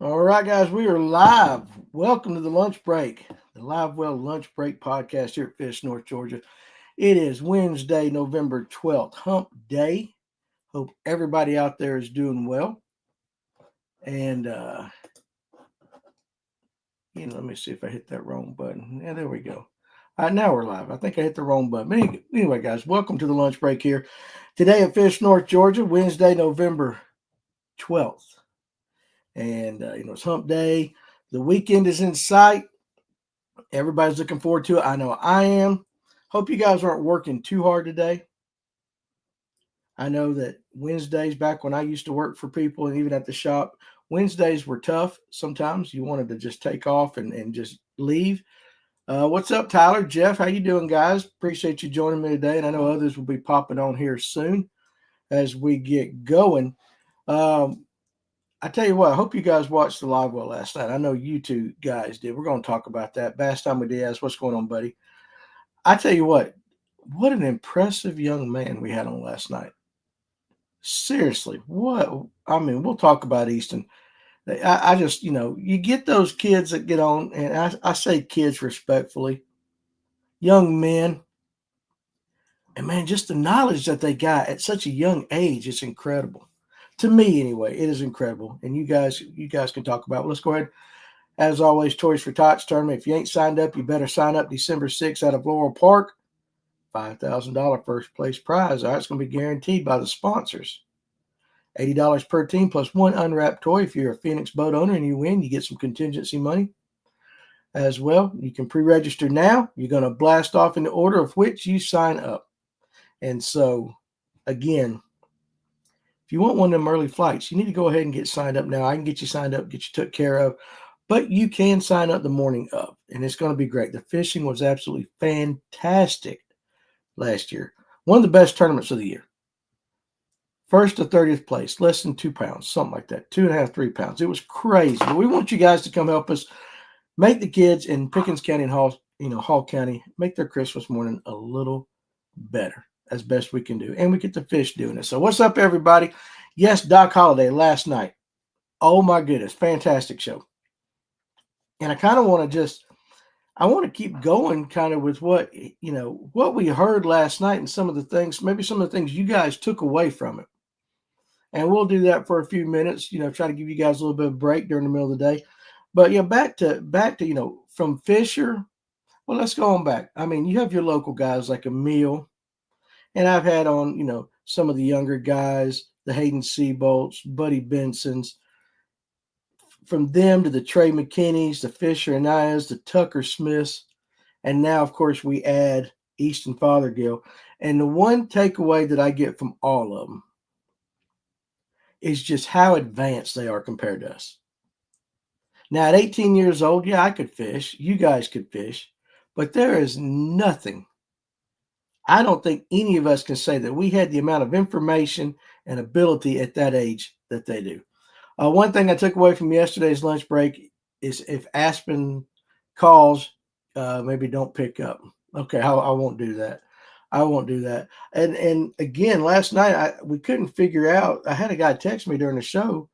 All right, guys, we are live. Welcome to the lunch break, the Livewell lunch break podcast here at Fish, North Georgia. It is Wednesday, November 12th, hump day. Hope everybody out there is doing well. And, let me see if I hit that wrong button. Yeah, there we go. Now we're live. I think I hit the wrong button. But anyway, guys, welcome to the lunch break here today at Fish, North Georgia, Wednesday, November 12th. And, it's hump day. The weekend is in sight. Everybody's looking forward to it. I know I am. Hope you guys aren't working too hard today. I know that Wednesdays, back when I used to work for people and even at the shop, Wednesdays were tough. Sometimes you wanted to just take off and just leave. What's up, Tyler? Jeff, how you doing, guys? Appreciate you joining me today. And I know others will be popping on here soon as we get going. Um, I tell you what, I hope you guys watched the live well last night. I know you two guys did. We're going to talk about that. Bass time with Diaz. What's going on, buddy? I tell you what an impressive young man we had on last night. Seriously, what? I mean, we'll talk about Easton. I just, you get those kids that get on, and I say kids respectfully, young men, and man, just the knowledge that they got at such a young age is incredible. To me, anyway, it is incredible. And you guys can talk about it. Let's go ahead. As always, Toys for Tots tournament. If you ain't signed up, you better sign up December 6th out of Laurel Park. $5,000 first place prize. All right, it's going to be guaranteed by the sponsors. $80 per team plus one unwrapped toy. If you're a Phoenix boat owner and you win, you get some contingency money as well. You can pre-register now. You're going to blast off in the order of which you sign up. And so, again, if you want one of them early flights, you need to go ahead and get signed up now. I can get you signed up, get you took care of. But you can sign up the morning of, and it's going to be great. The fishing was absolutely fantastic last year. One of the best tournaments of the year. First to 30th place, less than 2 pounds, something like that. 2.5, 3 pounds. It was crazy. But we want you guys to come help us make the kids in Pickens County and Hall County, make their Christmas morning a little better as best we can do. And we get the fish doing it. So what's up, everybody? Yes, Doc Holliday last night. Oh my goodness, fantastic show. And I kind of want to I want to keep going kind of with what we heard last night and some of the things, maybe some of the things you guys took away from it. And we'll do that for a few minutes, try to give you guys a little bit of break during the middle of the day. But yeah, back to from Fisher. Well, let's go on back. I mean, you have your local guys like Emil, and I've had on, some of the younger guys, the Hayden Seabolts, Buddy Bensons, from them to the Trey McKinneys, the Fisher and Ayers, the Tucker Smiths, and now, of course, we add Easton Fothergill. And the one takeaway that I get from all of them is just how advanced they are compared to us. Now, at 18 years old, yeah, I could fish. You guys could fish. But there is nothing. I don't think any of us can say that we had the amount of information and ability at that age that they do. One thing I took away from yesterday's lunch break is if Aspen calls, maybe don't pick up. Okay, I won't do that. I won't do that. And again, last night we couldn't figure out. I had a guy text me during the show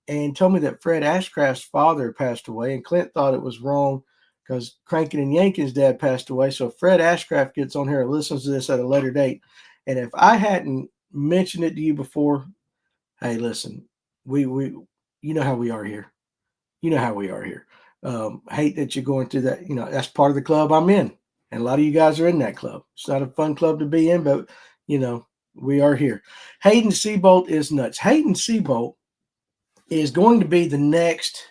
and told me that Fred Ashcraft's father passed away, and Clint thought it was wrong because Crankin and Yankin's dad passed away. So Fred Ashcraft gets on here and listens to this at a later date. And if I hadn't mentioned it to you before, hey, listen, we you know how we are here. You know how we are here. Hate that you're going through that. That's part of the club I'm in. And a lot of you guys are in that club. It's not a fun club to be in, but, we are here. Hayden Seabolt is nuts. Hayden Seabolt is going to be the next,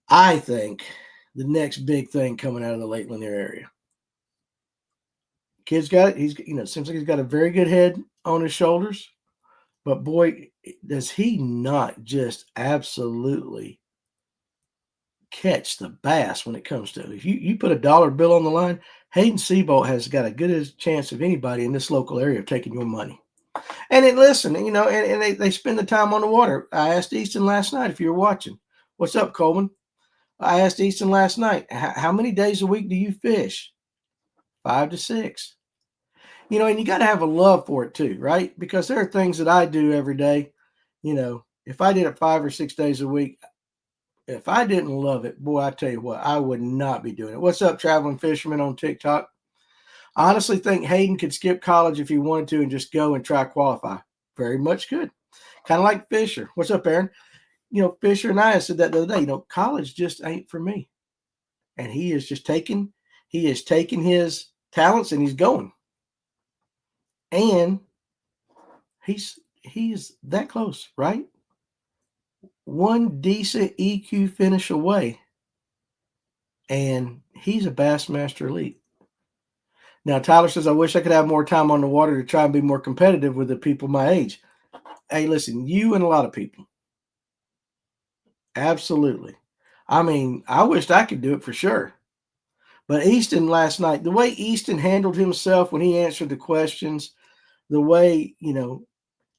I think, the next big thing coming out of the Lake Lanier area. Kid's got it. He's, seems like he's got a very good head on his shoulders. But boy, does he not just absolutely catch the bass when it comes to it. If you put a dollar bill on the line, Hayden Seabolt has got a good chance of anybody in this local area of taking your money. And listen, and they spend the time on the water. I asked Easton last night if you were watching. What's up, Coleman? I asked Easton last night, how many days a week do you fish? 5 to 6. And you got to have a love for it too, right? Because there are things that I do every day, if I did it 5 or 6 days a week, if I didn't love it, boy, I tell you what, I would not be doing it. What's up, Traveling Fisherman on TikTok? I honestly think Hayden could skip college if he wanted to and just go and try qualify. Very much could. Kind of like Fisher. What's up, Aaron? Fisher and I said that the other day, college just ain't for me. And he is taking his talents and he's going. And he's that close, right? One decent EQ finish away. And he's a Bassmaster elite. Now, Tyler says, I wish I could have more time on the water to try and be more competitive with the people my age. Hey, listen, you and a lot of people. Absolutely. I mean, I wished I could do it for sure. But Easton last night, the way Easton handled himself when he answered the questions, the way,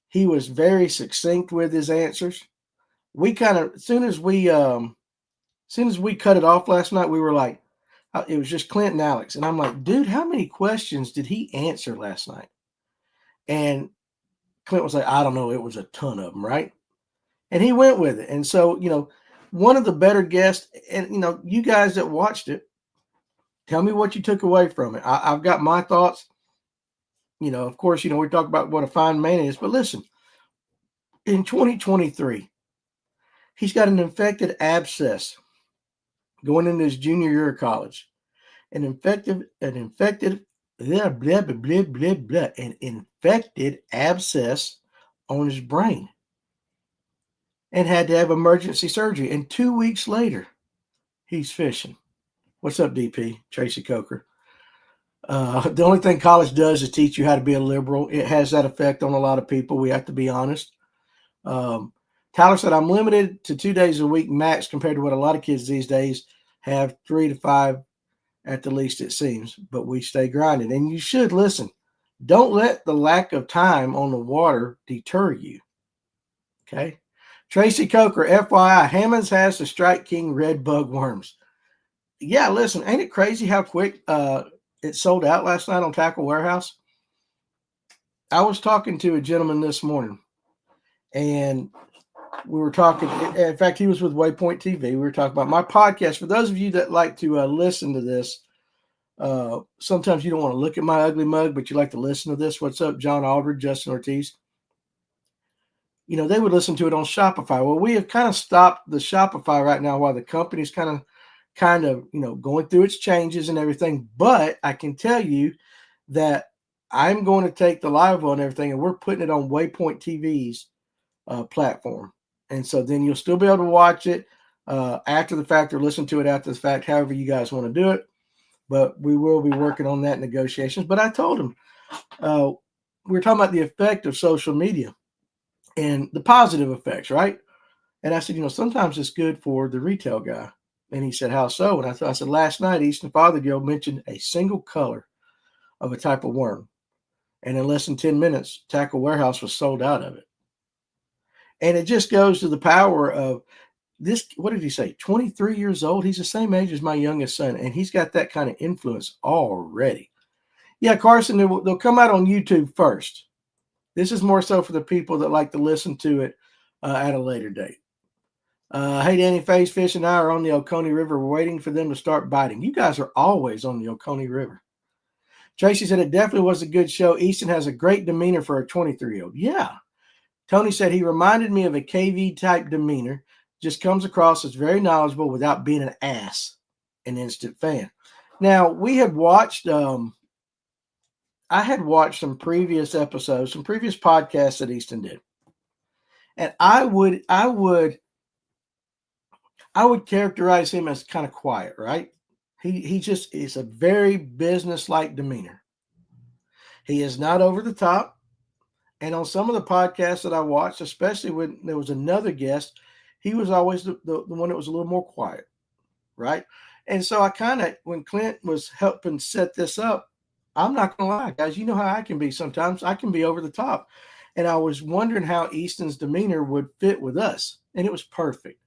he was very succinct with his answers. We kind of, as soon as we cut it off last night, we were like, it was just Clint and Alex. And I'm like, dude, how many questions did he answer last night? And Clint was like, I don't know. It was a ton of them, right? And he went with it. And so, one of the better guests, and, you guys that watched it, tell me what you took away from it. I've got my thoughts. Of course, we talk about what a fine man is. But listen, in 2023, he's got an infected abscess going into his junior year of college. An infected abscess on his brain, and had to have emergency surgery. And 2 weeks later, he's fishing. What's up, DP? Tracy Coker. The only thing college does is teach you how to be a liberal. It has that effect on a lot of people. We have to be honest. Tyler said, I'm limited to 2 days a week max compared to what a lot of kids these days have 3 to 5 at the least, it seems. But we stay grinding. And you should listen. Don't let the lack of time on the water deter you. Okay? Tracy Coker, FYI, Hammonds has the Strike King red bug worms. Yeah, listen, ain't it crazy how quick it sold out last night on Tackle Warehouse? I was talking to a gentleman this morning, and we were talking. In fact, he was with Waypoint TV. We were talking about my podcast. For those of you that like to listen to this, sometimes you don't want to look at my ugly mug, but you like to listen to this. What's up, John Aldridge, Justin Ortiz? They would listen to it on Shopify. Well, we have kind of stopped the Shopify right now while the company's kind of going through its changes and everything. But I can tell you that I'm going to take the Livewell and everything, and we're putting it on Waypoint TV's platform. And so then you'll still be able to watch it after the fact or listen to it after the fact, however you guys want to do it. But we will be working on that negotiations. But I told him, we were talking about the effect of social media and the positive effects, right? And I said, sometimes it's good for the retail guy. And he said, how so? And I said, last night, Easton Fothergill mentioned a single color of a type of worm. And in less than 10 minutes, Tackle Warehouse was sold out of it. And it just goes to the power of this. What did he say? 23 years old. He's the same age as my youngest son. And he's got that kind of influence already. Yeah, Carson, they'll come out on YouTube first. This is more so for the people that like to listen to it at a later date. Hey, Danny, Face Fish and I are on the Oconee River. We're waiting for them to start biting. You guys are always on the Oconee River. Tracy said it definitely was a good show. Easton has a great demeanor for a 23-year-old. Yeah. Tony said he reminded me of a KV-type demeanor. Just comes across as very knowledgeable without being an ass. An instant fan. Now, we had watched I had watched some previous episodes, some previous podcasts that Easton did. And I would characterize him as kind of quiet, right? He just is a very business-like demeanor. He is not over the top. And on some of the podcasts that I watched, especially when there was another guest, he was always the one that was a little more quiet, right? And so when Clint was helping set this up, I'm not going to lie, guys, you know how I can be sometimes. I can be over the top. And I was wondering how Easton's demeanor would fit with us. And it was perfect.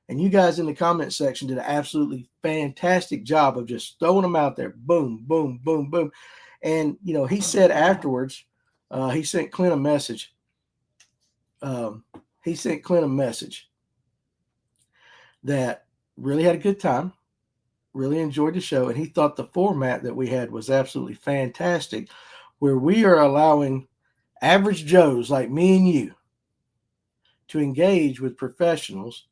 And you guys in the comment section did an absolutely fantastic job of just throwing them out there. Boom, boom, boom, boom. And, he said afterwards, he sent Clint a message. he sent Clint a message that really had a good time, really enjoyed the show, and he thought the format that we had was absolutely fantastic, where we are allowing average Joes like me and you to engage with professionals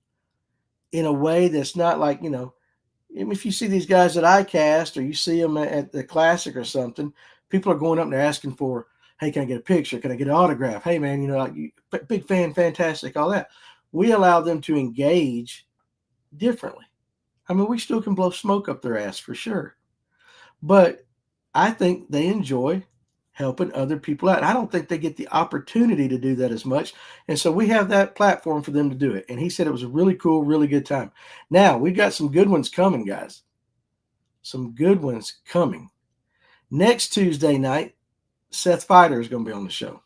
in a way that's not like, if you see these guys at ICAST or you see them at the Classic or something, people are going up and they're asking for, hey, can I get a picture? Can I get an autograph? Hey, man, like big fan, fantastic, all that. We allow them to engage differently. I mean, we still can blow smoke up their ass for sure. But I think they enjoy helping other people out. I don't think they get the opportunity to do that as much. And so we have that platform for them to do it. And he said it was a really cool, really good time. Now, we've got some good ones coming, guys. Some good ones coming. Next Tuesday night, Seth Feider is going to be on the show.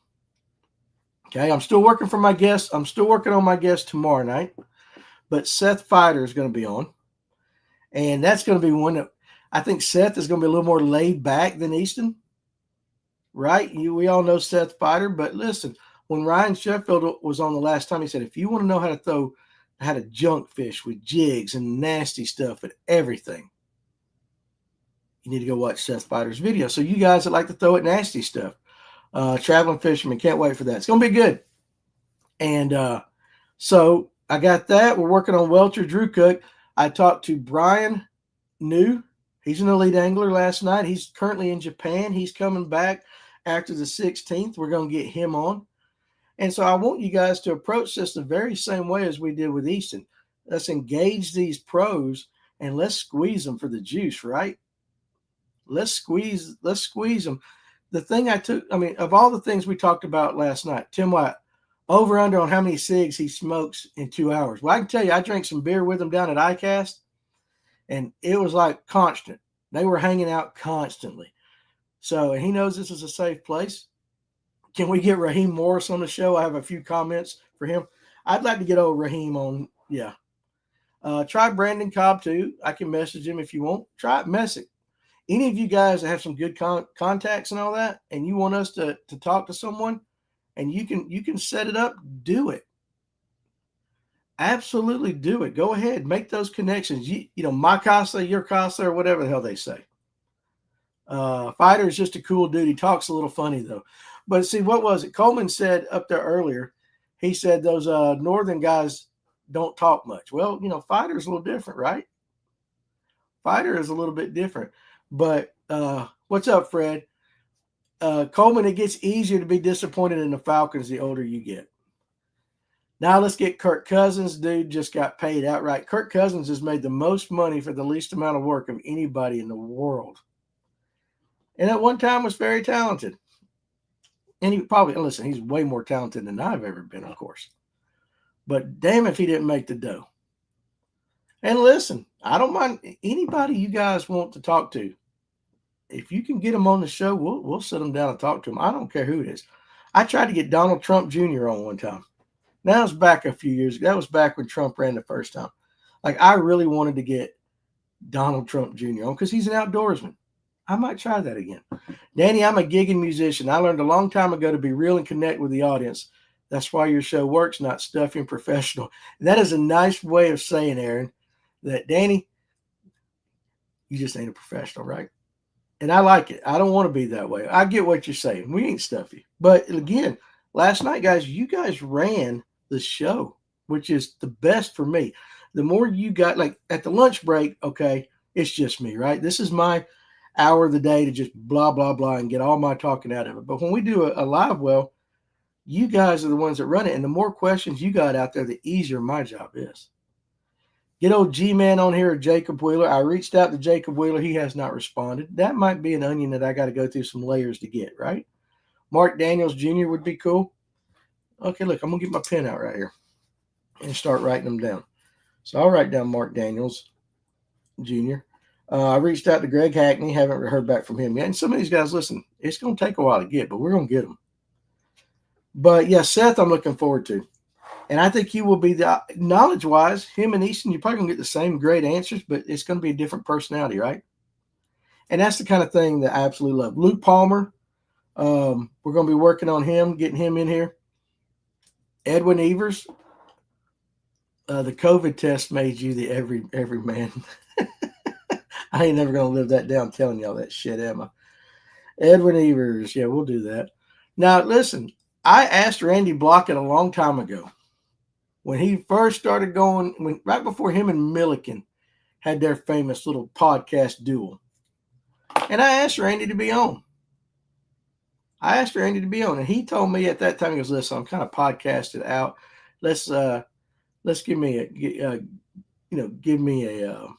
Okay, I'm still working for my guests. I'm still working on my guest tomorrow night. But Seth Feider is going to be on. And that's going to be one that I think Seth is going to be a little more laid back than Easton. Right? We all know Seth Feider, but listen, when Ryan Sheffield was on the last time, he said, if you want to know how to junk fish with jigs and nasty stuff and everything, you need to go watch Seth Feider's video. So you guys that like to throw at nasty stuff, traveling fishermen, can't wait for that. It's going to be good. And so I got that. We're working on Welcher Drew Cook. I talked to Brian New. He's an elite angler last night. He's currently in Japan. He's coming back after the 16th. We're going to get him on. And so I want you guys to approach this the very same way as we did with Easton. Let's engage these pros and let's squeeze them for the juice, right? Let's squeeze them. The thing of all the things we talked about last night, Tim White, over under on how many cigs he smokes in 2 hours. Well, I can tell you, I drank some beer with him down at ICAST. And it was like constant. They were hanging out constantly. So, and he knows this is a safe place. Can we get Raheem Morris on the show? I have a few comments for him. I'd like to get old Raheem on. Yeah. Try Brandon Cobb too. I can message him if you want. Try message. Any of you guys that have some good contacts and all that, and you want us to talk to someone, and you can set it up, do it. Absolutely do it. Go ahead. Make those connections. My casa, your casa, or whatever the hell they say. Fighter is just a cool dude. He talks a little funny, though. But see, what was it? Coleman said up there earlier, he said those northern guys don't talk much. Well, Fighter's a little different, right? Fighter is a little bit different. But what's up, Fred? Coleman, it gets easier to be disappointed in the Falcons the older you get. Now let's get Kirk Cousins. Dude just got paid outright. Kirk Cousins has made the most money for the least amount of work of anybody in the world. And at one time was very talented. And he's way more talented than I've ever been, of course. But damn if he didn't make the dough. And listen, I don't mind anybody you guys want to talk to. If you can get them on the show, we'll sit them down and talk to them. I don't care who it is. I tried to get Donald Trump Jr. on one time. That was back a few years ago. That was back when Trump ran the first time. Like, I really wanted to get Donald Trump Jr. on because he's an outdoorsman. I might try that again. Danny, I'm a gigging musician. I learned a long time ago to be real and connect with the audience. That's why your show works, not stuffy and professional. And that is a nice way of saying, Aaron, that, Danny, you just ain't a professional, right? And I like it. I don't want to be that way. I get what you're saying. We ain't stuffy. But again, last night, guys, you guys ran the show, which is the best for me. The more you got, like at the lunch break, okay, it's just me, right? This is my hour of the day to just blah, blah, blah and get all my talking out of it. But when we do a live well, you guys are the ones that run it. And the more questions you got out there, the easier my job is. Get old G-Man on here, Jacob Wheeler. I reached out to Jacob Wheeler. He has not responded. That might be an onion that I got to go through some layers to get, right? Mark Daniels Jr. would be cool. Okay, look, I'm going to get my pen out right here and start writing them down. So I'll write down Mark Daniels Jr. I reached out to Greg Hackney. Haven't heard back from him yet. And some of these guys, listen, it's going to take a while to get, but we're going to get them. But, yeah, Seth I'm looking forward to. And I think he will be knowledge-wise, him and Easton, you're probably going to get the same great answers, but it's going to be a different personality, right? And that's the kind of thing that I absolutely love. Luke Palmer, we're going to be working on him, getting him in here. Edwin Evers, the COVID test made you the every man. I ain't never gonna live that down telling y'all that shit, am I? Edwin Evers, yeah, we'll do that. Now listen, I asked Randy Blockett a long time ago when he first started going, right before him and Milliken had their famous little podcast duel, and I asked Randy to be on. And he told me at that time, he goes, "Listen, I'm kind of podcasted out. Let's give me give me a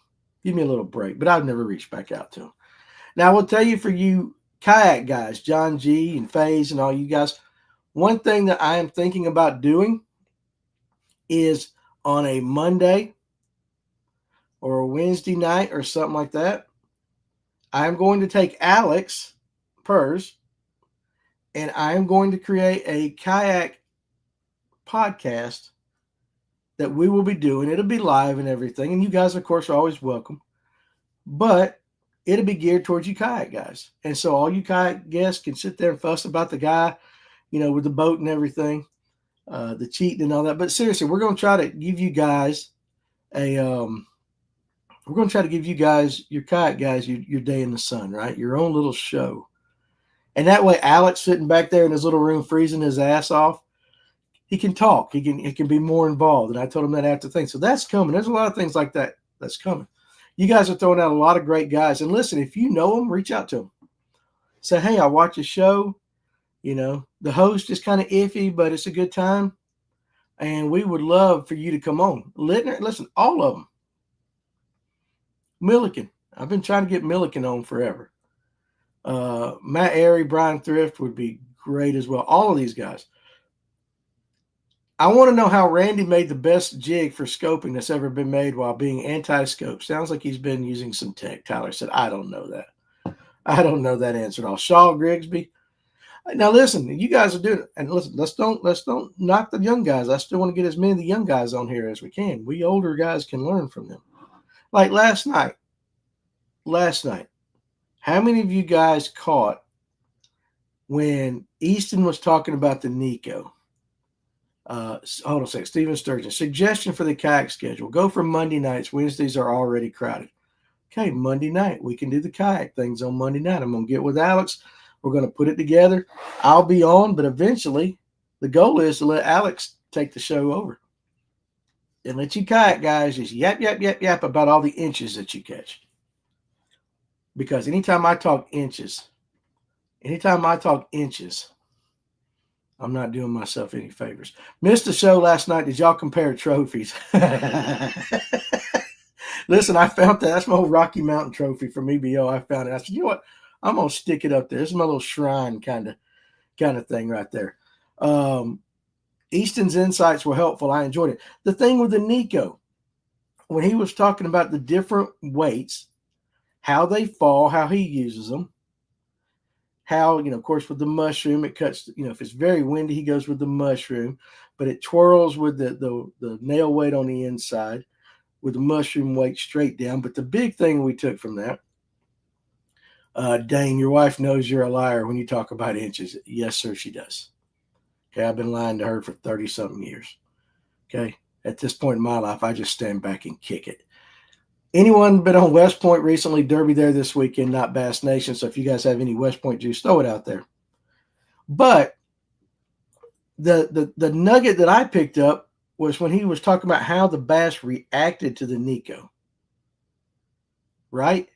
little break." But I've never reached back out to him. Now I will tell you, for you kayak guys, John G and FaZe and all you guys, one thing that I am thinking about doing is on a Monday or a Wednesday night or something like that, I'm going to take Alex Purrs and I'm going to create a kayak podcast that we will be doing. It'll be live and everything. And you guys, of course, are always welcome. But it'll be geared towards you kayak guys. And so all you kayak guests can sit there and fuss about the guy, with the boat and everything, the cheating and all that. But seriously, we're going to try to give you guys your kayak guys, your day in the sun, right? Your own little show. And that way, Alex sitting back there in his little room freezing his ass off, he can talk. He can be more involved. And I told him that after things. So that's coming. There's a lot of things like that that's coming. You guys are throwing out a lot of great guys. And listen, if you know them, reach out to them. Say, hey, I watch a show. The host is kind of iffy, but it's a good time. And we would love for you to come on. Listen, all of them. Milliken. I've been trying to get Milliken on forever. Matt Airy, Brian Thrift would be great as well. All of these guys. I want to know how Randy made the best jig for scoping that's ever been made while being anti-scope. Sounds like he's been using some tech. Tyler said, I don't know that. I don't know that answer at all. Shaw Grigsby. Now listen, you guys are doing it. And listen, let's don't knock the young guys. I still want to get as many of the young guys on here as we can. We older guys can learn from them. Like last night, how many of you guys caught when Easton was talking about the Nico? Hold on a second. Steven Sturgeon. Suggestion for the kayak schedule. Go for Monday nights. Wednesdays are already crowded. Okay, Monday night. We can do the kayak things on Monday night. I'm going to get with Alex. We're going to put it together. I'll be on, but eventually the goal is to let Alex take the show over. And let you kayak guys just yap about all the inches that you catch. Because anytime I talk inches, I'm not doing myself any favors. Missed the show last night. Did y'all compare trophies? Listen, I found that. That's my old Rocky Mountain trophy from EBO. I found it. I said, you know what? I'm going to stick it up there. This is my little shrine kind of thing right there. Easton's insights were helpful. I enjoyed it. The thing with the Nico, when he was talking about the different weights, how they fall, how he uses them, how, of course, with the mushroom, it cuts, if it's very windy, he goes with the mushroom, but it twirls with the nail weight on the inside with the mushroom weight straight down. But the big thing we took from that, Dane, your wife knows you're a liar when you talk about inches. Yes, sir, she does. Okay, I've been lying to her for 30-something years. Okay, at this point in my life, I just stand back and kick it. Anyone been on West Point recently? Derby there this weekend, not Bass Nation. So if you guys have any West Point juice, throw it out there. But the nugget that I picked up was when he was talking about how the bass reacted to the Nico. Right?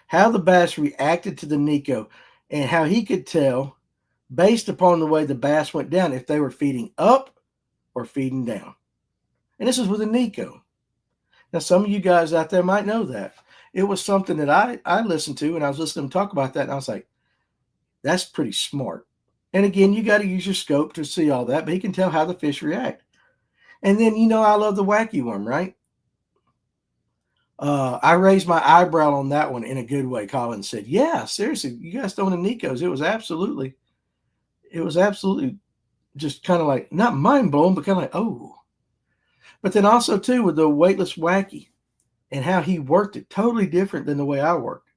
How the bass reacted to the Nico and how he could tell based upon the way the bass went down if they were feeding up or feeding down. And this is with a Nico. Now, some of you guys out there might know that. It was something that I listened to, and I was listening to him talk about that, and I was like, that's pretty smart. And again, you got to use your scope to see all that, but he can tell how the fish react. And then, I love the wacky worm, right? I raised my eyebrow on that one in a good way. Colin said, yeah, seriously, you guys throwing the Nikos. It was absolutely just kind of like, not mind blowing, but kind of like, oh. But then also, too, with the weightless wacky and how he worked it, totally different than the way I worked.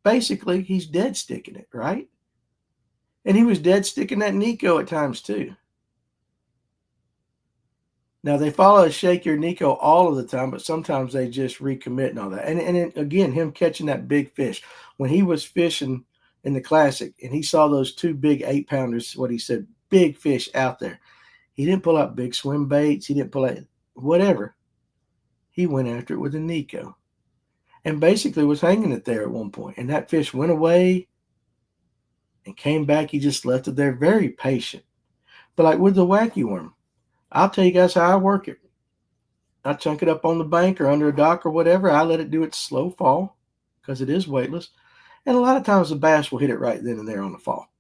Basically, he's dead sticking it, right? And he was dead sticking that Nico at times, too. Now they follow a shake your Nico all of the time, but sometimes they just recommit and all that. And again, him catching that big fish when he was fishing in the Classic, and he saw those 2 big 8-pounders. What he said, big fish out there. He didn't pull out big swim baits. He didn't pull out whatever. He went after it with a Nico, and basically was hanging it there at one point. And that fish went away and came back. He just left it there, very patient. But like with the wacky worm, I'll tell you guys how I work it. I chunk it up on the bank or under a dock or whatever. I let it do its slow fall because it is weightless. And a lot of times the bass will hit it right then and there on the fall.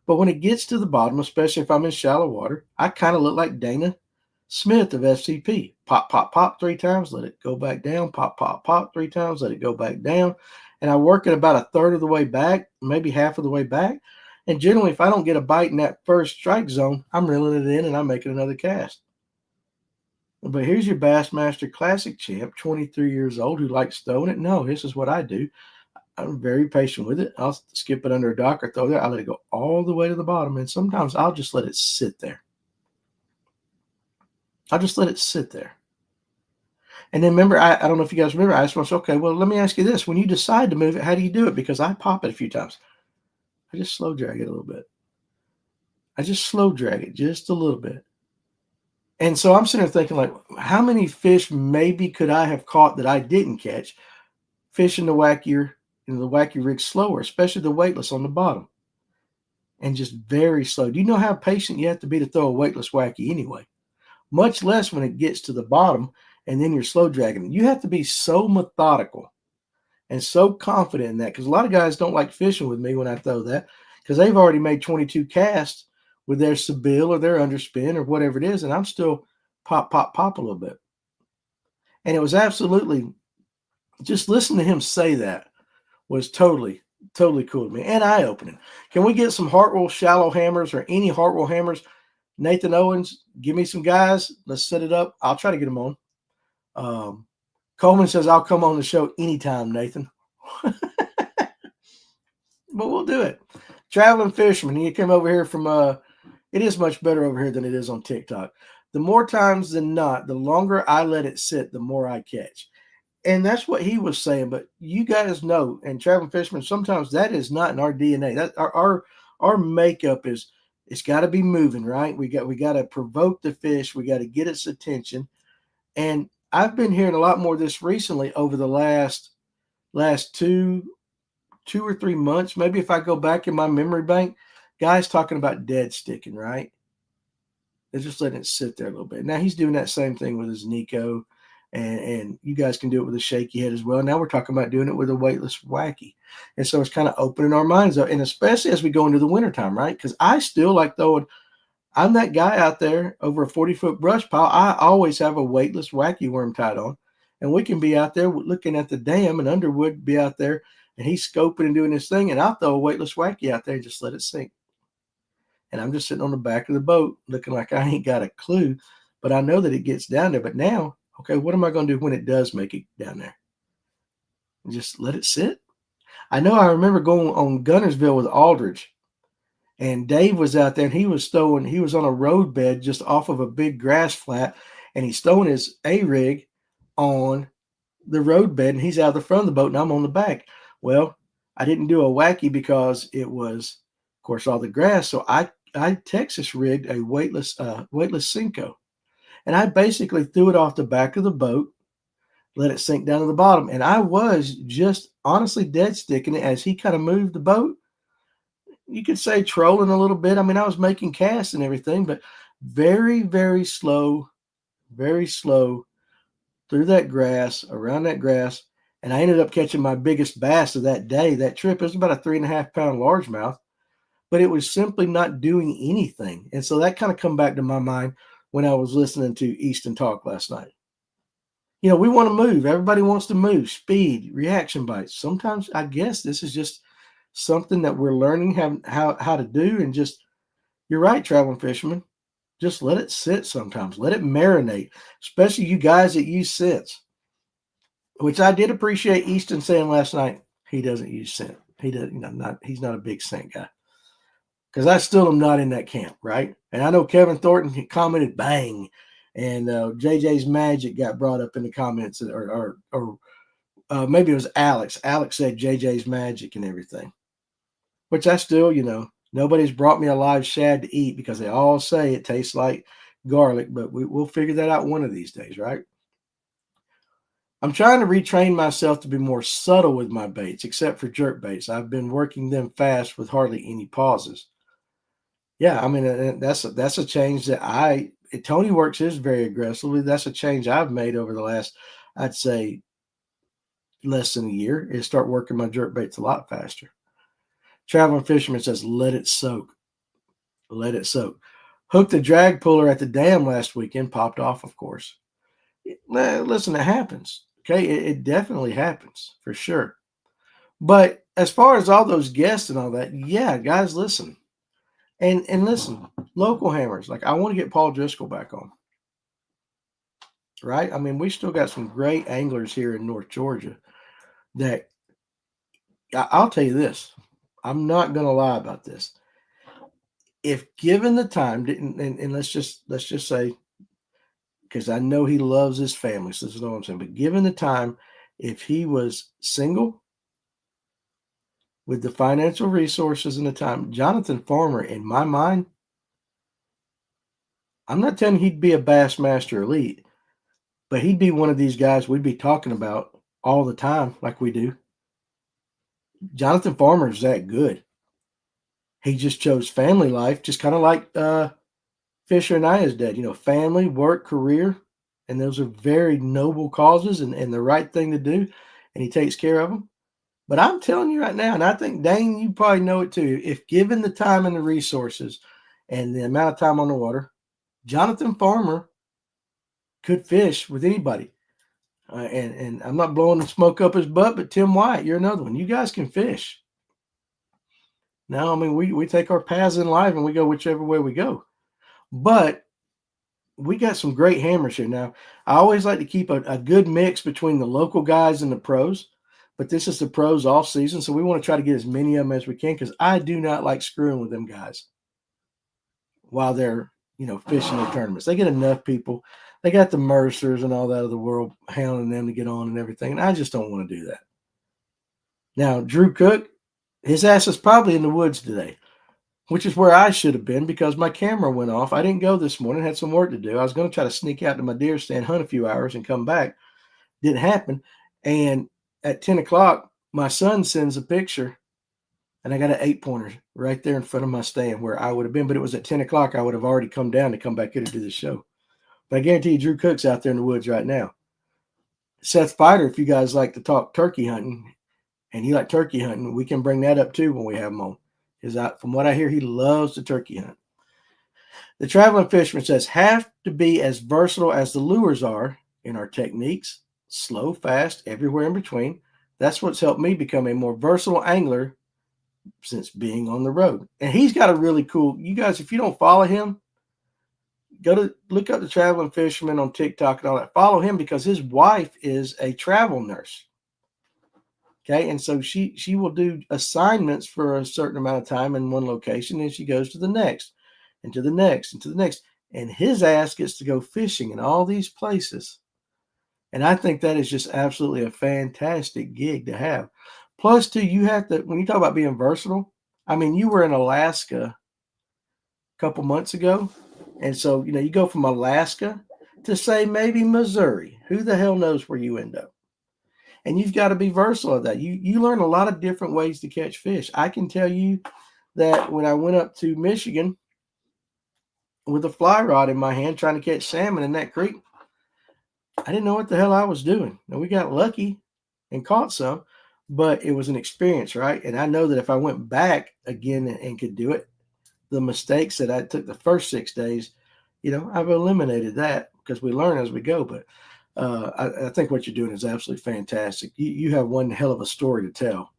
But when it gets to the bottom, especially if I'm in shallow water, I kind of look like Dana Smith of FCP. Pop, pop, pop 3 times, let it go back down. Pop, pop, pop 3 times, let it go back down. And I work it about a third of the way back, maybe half of the way back. And generally, if I don't get a bite in that first strike zone, I'm reeling it in and I'm making another cast. But here's your Bassmaster Classic champ, 23 years old, who likes throwing it. No, this is what I do. I'm very patient with it. I'll skip it under a dock or throw it. I let it go all the way to the bottom. And sometimes I'll just let it sit there. I'll just let it sit there. And then remember, I don't know if you guys remember, I asked myself, okay, well, let me ask you this. When you decide to move it, how do you do it? Because I pop it a few times. I just slow drag it a little bit. I just slow drag it just a little bit. And so I'm sitting there thinking, like, how many fish maybe could I have caught that I didn't catch fishing the wacky rig slower, especially the weightless on the bottom, and just very slow. Do you know how patient you have to be to throw a weightless wacky anyway? Much less when it gets to the bottom and then you're slow dragging. You have to be so methodical and so confident in that, because a lot of guys don't like fishing with me when I throw that because they've already made 22 casts with their Seville or their underspin or whatever it is, and I'm still pop, pop, pop a little bit. And it was absolutely, just listen to him say that was totally cool to me and eye-opening. Can we get some Hartwell shallow hammers or any Hartwell hammers? Nathan Owens, give me some guys. Let's set it up. I'll try to get them on. Coleman says, I'll come on the show anytime, Nathan. But we'll do it. Traveling Fisherman, he came over here from, it is much better over here than it is on TikTok. The more times than not, the longer I let it sit, the more I catch. And that's what he was saying. But you guys know, and Traveling Fisherman, sometimes that is not in our DNA. That our makeup is, it's got to be moving, right? We got to provoke the fish. We got to get its attention. And I've been hearing a lot more of this recently over the last 2 or 3 months. Maybe if I go back in my memory bank, guys talking about dead sticking, right? They're just letting it sit there a little bit. Now he's doing that same thing with his Nico, and you guys can do it with a shaky head as well. Now we're talking about doing it with a weightless wacky. And so it's kind of opening our minds up, and especially as we go into the wintertime, right? Because I still like throwing, I'm that guy out there over a 40-foot brush pile. I always have a weightless wacky worm tied on, and we can be out there looking at the dam, and Underwood be out there, and he's scoping and doing his thing, and I'll throw a weightless wacky out there and just let it sink. And I'm just sitting on the back of the boat looking like I ain't got a clue, but I know that it gets down there. But now, okay, what am I going to do when it does make it down there? Just let it sit? I know I remember going on Gunnersville with Aldridge, and Dave was out there, and he was on a road bed just off of a big grass flat, and he's throwing his A-rig on the road bed, and he's out the front of the boat, and I'm on the back. Well, I didn't do a wacky because it was, of course, all the grass. So I Texas rigged a weightless Cinco, and I basically threw it off the back of the boat, let it sink down to the bottom, and I was just honestly dead sticking it as he kind of moved the boat. You could say trolling a little bit. I mean, I was making casts and everything, but very, very slow through that grass, around that grass. And I ended up catching my biggest bass of that day, that trip. It was about a 3.5-pound largemouth, but it was simply not doing anything. And so that kind of come back to my mind when I was listening to Easton talk last night. You know, we want to move. Everybody wants to move. Speed, reaction bites. Sometimes I guess this is just something that we're learning how to do. And just, you're right, Traveling Fisherman. Just let it sit sometimes. Let it marinate, especially you guys that use scents, which I did appreciate Easton saying last night. He doesn't use scent. He doesn't, he's not a big scent guy. Because I still am not in that camp, right? And I know Kevin Thornton, he commented, bang. And JJ's Magic got brought up in the comments, or maybe it was Alex. Alex said JJ's Magic and everything, which I still, nobody's brought me a live shad to eat because they all say it tastes like garlic, but we'll figure that out one of these days, right? I'm trying to retrain myself to be more subtle with my baits, except for jerk baits. I've been working them fast with hardly any pauses. Yeah, I mean, that's a change that Tony works his very aggressively. That's a change I've made over the last, I'd say, less than a year, is start working my jerk baits a lot faster. Traveling Fisherman says, let it soak. Let it soak. Hooked the drag puller at the dam last weekend, popped off, of course. Listen, it happens. Okay, it definitely happens for sure. But as far as all those guests and all that, yeah, guys, listen. And listen, local hammers. Like, I want to get Paul Driscoll back on. Right? I mean, we still got some great anglers here in North Georgia that I'll tell you this. I'm not going to lie about this. If given the time, and let's just say, because I know he loves his family, so this is what I'm saying. But given the time, if he was single with the financial resources and the time, Jonathan Farmer, in my mind, I'm not telling you he'd be a Bassmaster elite, but he'd be one of these guys we'd be talking about all the time, like we do. Jonathan Farmer is that good. He just chose family life, just kind of like Fisher and Aya's dad. Family, work, career, and those are very noble causes and the right thing to do, and he takes care of them. But I'm telling you right now, and I think, Dane, you probably know it too, if given the time and the resources and the amount of time on the water, Jonathan Farmer could fish with anybody. And I'm not blowing the smoke up his butt, but Tim White, you're another one. You guys can fish. Now, I mean, we take our paths in life and we go whichever way we go. But we got some great hammers here. Now, I always like to keep a good mix between the local guys and the pros. But this is the pros off season, so we want to try to get as many of them as we can because I do not like screwing with them guys while they're, fishing their tournaments. They get enough people. They got the Mercers and all that of the world hounding them to get on and everything, and I just don't want to do that. Now, Drew Cook, his ass is probably in the woods today, which is where I should have been because my camera went off. I didn't go this morning, had some work to do. I was going to try to sneak out to my deer stand, hunt a few hours, and come back. Didn't happen. And at 10 o'clock, my son sends a picture, and I got an 8-pointer right there in front of my stand where I would have been. But it was at 10 o'clock. I would have already come down to come back here to do the show. But I guarantee you, Drew Cook's out there in the woods right now. Seth Fighter, if you guys like to talk turkey hunting, and you like turkey hunting, we can bring that up too when we have him on. Because from what I hear, he loves to turkey hunt. The Traveling Fisherman says, have to be as versatile as the lures are in our techniques. Slow, fast, everywhere in between. That's what's helped me become a more versatile angler since being on the road. And he's got a really cool, you guys, if you don't follow him, look up the Traveling Fisherman on TikTok and all that. Follow him because his wife is a travel nurse. Okay, and so she will do assignments for a certain amount of time in one location, and she goes to the next, and to the next, and to the next. And his ass gets to go fishing in all these places. And I think that is just absolutely a fantastic gig to have. Plus, too, you have to, when you talk about being versatile, I mean, you were in Alaska a couple months ago. And so, you go from Alaska to, say, maybe Missouri. Who the hell knows where you end up? And you've got to be versatile at that. You learn a lot of different ways to catch fish. I can tell you that when I went up to Michigan with a fly rod in my hand trying to catch salmon in that creek, I didn't know what the hell I was doing. Now, we got lucky and caught some, but it was an experience, right? And I know that if I went back again and could do it, the mistakes that I took the first 6 days, I've eliminated that because we learn as we go. But I think what you're doing is absolutely fantastic. You have one hell of a story to tell.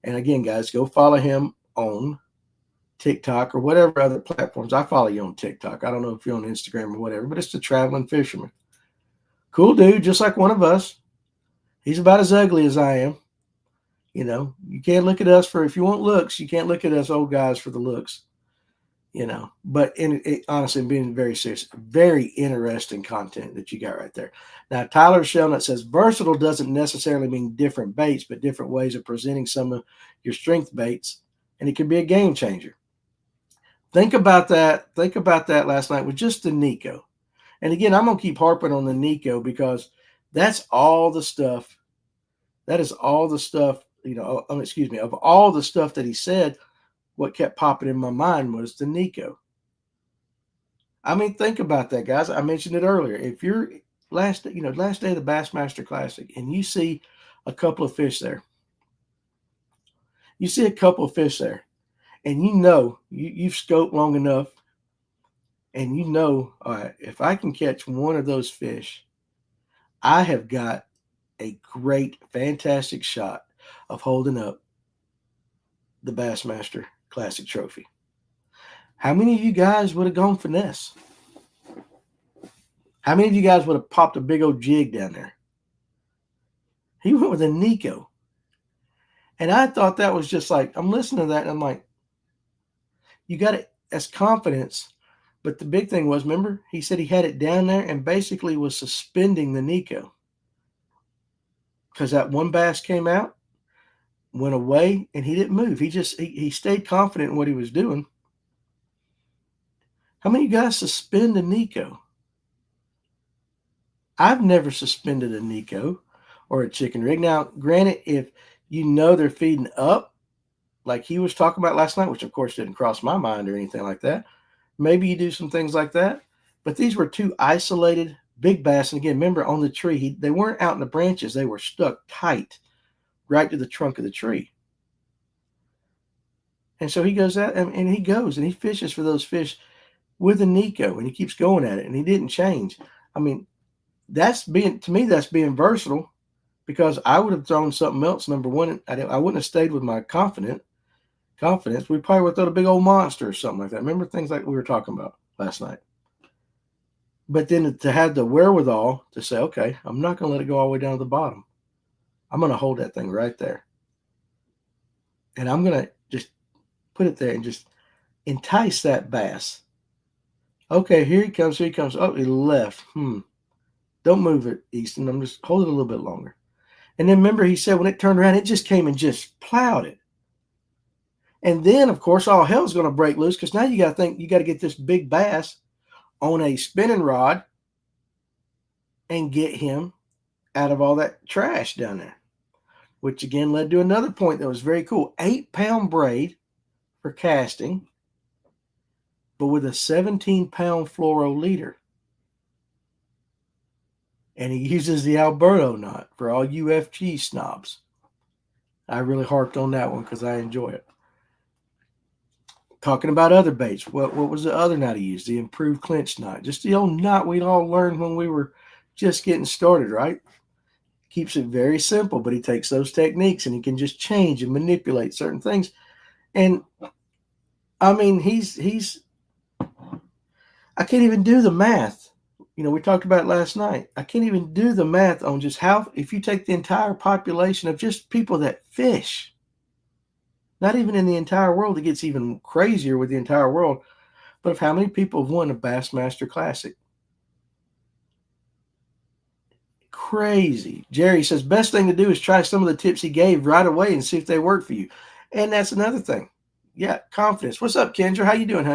And again, guys, go follow him on TikTok or whatever other platforms. I follow you on TikTok. I don't know if you're on Instagram or whatever, but it's the Traveling Fisherman. Cool dude, just like one of us. He's about as ugly as I am. You can't look at us if you want looks, you can't look at us old guys for the looks. But honestly, being very serious, very interesting content that you got right there. Now, Tyler Shelnut says versatile doesn't necessarily mean different baits, but different ways of presenting some of your strength baits, and it can be a game changer. Think about that. Think about that last night with just the Nico. And again, I'm going to keep harping on the Nico because that's all the stuff. That is all the stuff, excuse me, of all the stuff that he said, what kept popping in my mind was the Nico. I mean, think about that, guys. I mentioned it earlier. If you're last day of the Bassmaster Classic and you see a couple of fish there, and you've scoped long enough, and all right, if I can catch one of those fish, I have got a great, fantastic shot of holding up the Bassmaster Classic trophy. How many of you guys would have gone finesse? How many of you guys would have popped a big old jig down there? He went with a Nico. And I thought that was just like, I'm listening to that and I'm like, you got it as confidence. But the big thing was, remember, he said he had it down there and basically was suspending the Nico. Because that one bass came out, went away, and he didn't move. He stayed confident in what he was doing. How many of you guys suspend a Nico? I've never suspended a Nico or a chicken rig. Now, granted, if they're feeding up, like he was talking about last night, which of course didn't cross my mind or anything like that, maybe you do some things like that. But these were two isolated big bass. And again, remember on the tree, they weren't out in the branches. They were stuck tight right to the trunk of the tree. And so he goes out and he fishes for those fish with a Nico, and he keeps going at it, and he didn't change. I mean, that's being versatile, because I would have thrown something else. Number one, I wouldn't have stayed with my confidence. We probably would have thrown a big old monster or something like that. Remember things like we were talking about last night. But then to have the wherewithal to say, okay, I'm not going to let it go all the way down to the bottom. I'm going to hold that thing right there. And I'm going to just put it there and just entice that bass. Okay, here he comes. Oh, he left. Don't move it, Easton. I'm just hold it a little bit longer. And then remember, he said when it turned around, it just came and just plowed it. And then, of course, all hell's going to break loose, because now you got to think you got to get this big bass on a spinning rod and get him out of all that trash down there, which again led to another point that was very cool. 8-pound braid for casting, but with a 17-pound fluoro leader. And he uses the Alberto knot for all UFG snobs. I really harped on that one because I enjoy it. Talking about other baits, what was the other knot he used? The improved clinch knot. Just the old knot we'd all learned when we were just getting started, right? Keeps it very simple, but he takes those techniques and he can just change and manipulate certain things. And I mean, I can't even do the math. We talked about it last night. I can't even do the math on just how, if you take the entire population of just people that fish, not even in the entire world, it gets even crazier with the entire world, but of how many people have won a Bassmaster Classic. Crazy. Jerry says, best thing to do is try some of the tips he gave right away and see if they work for you. And that's another thing. Yeah, confidence. What's up, Kendra? How you doing,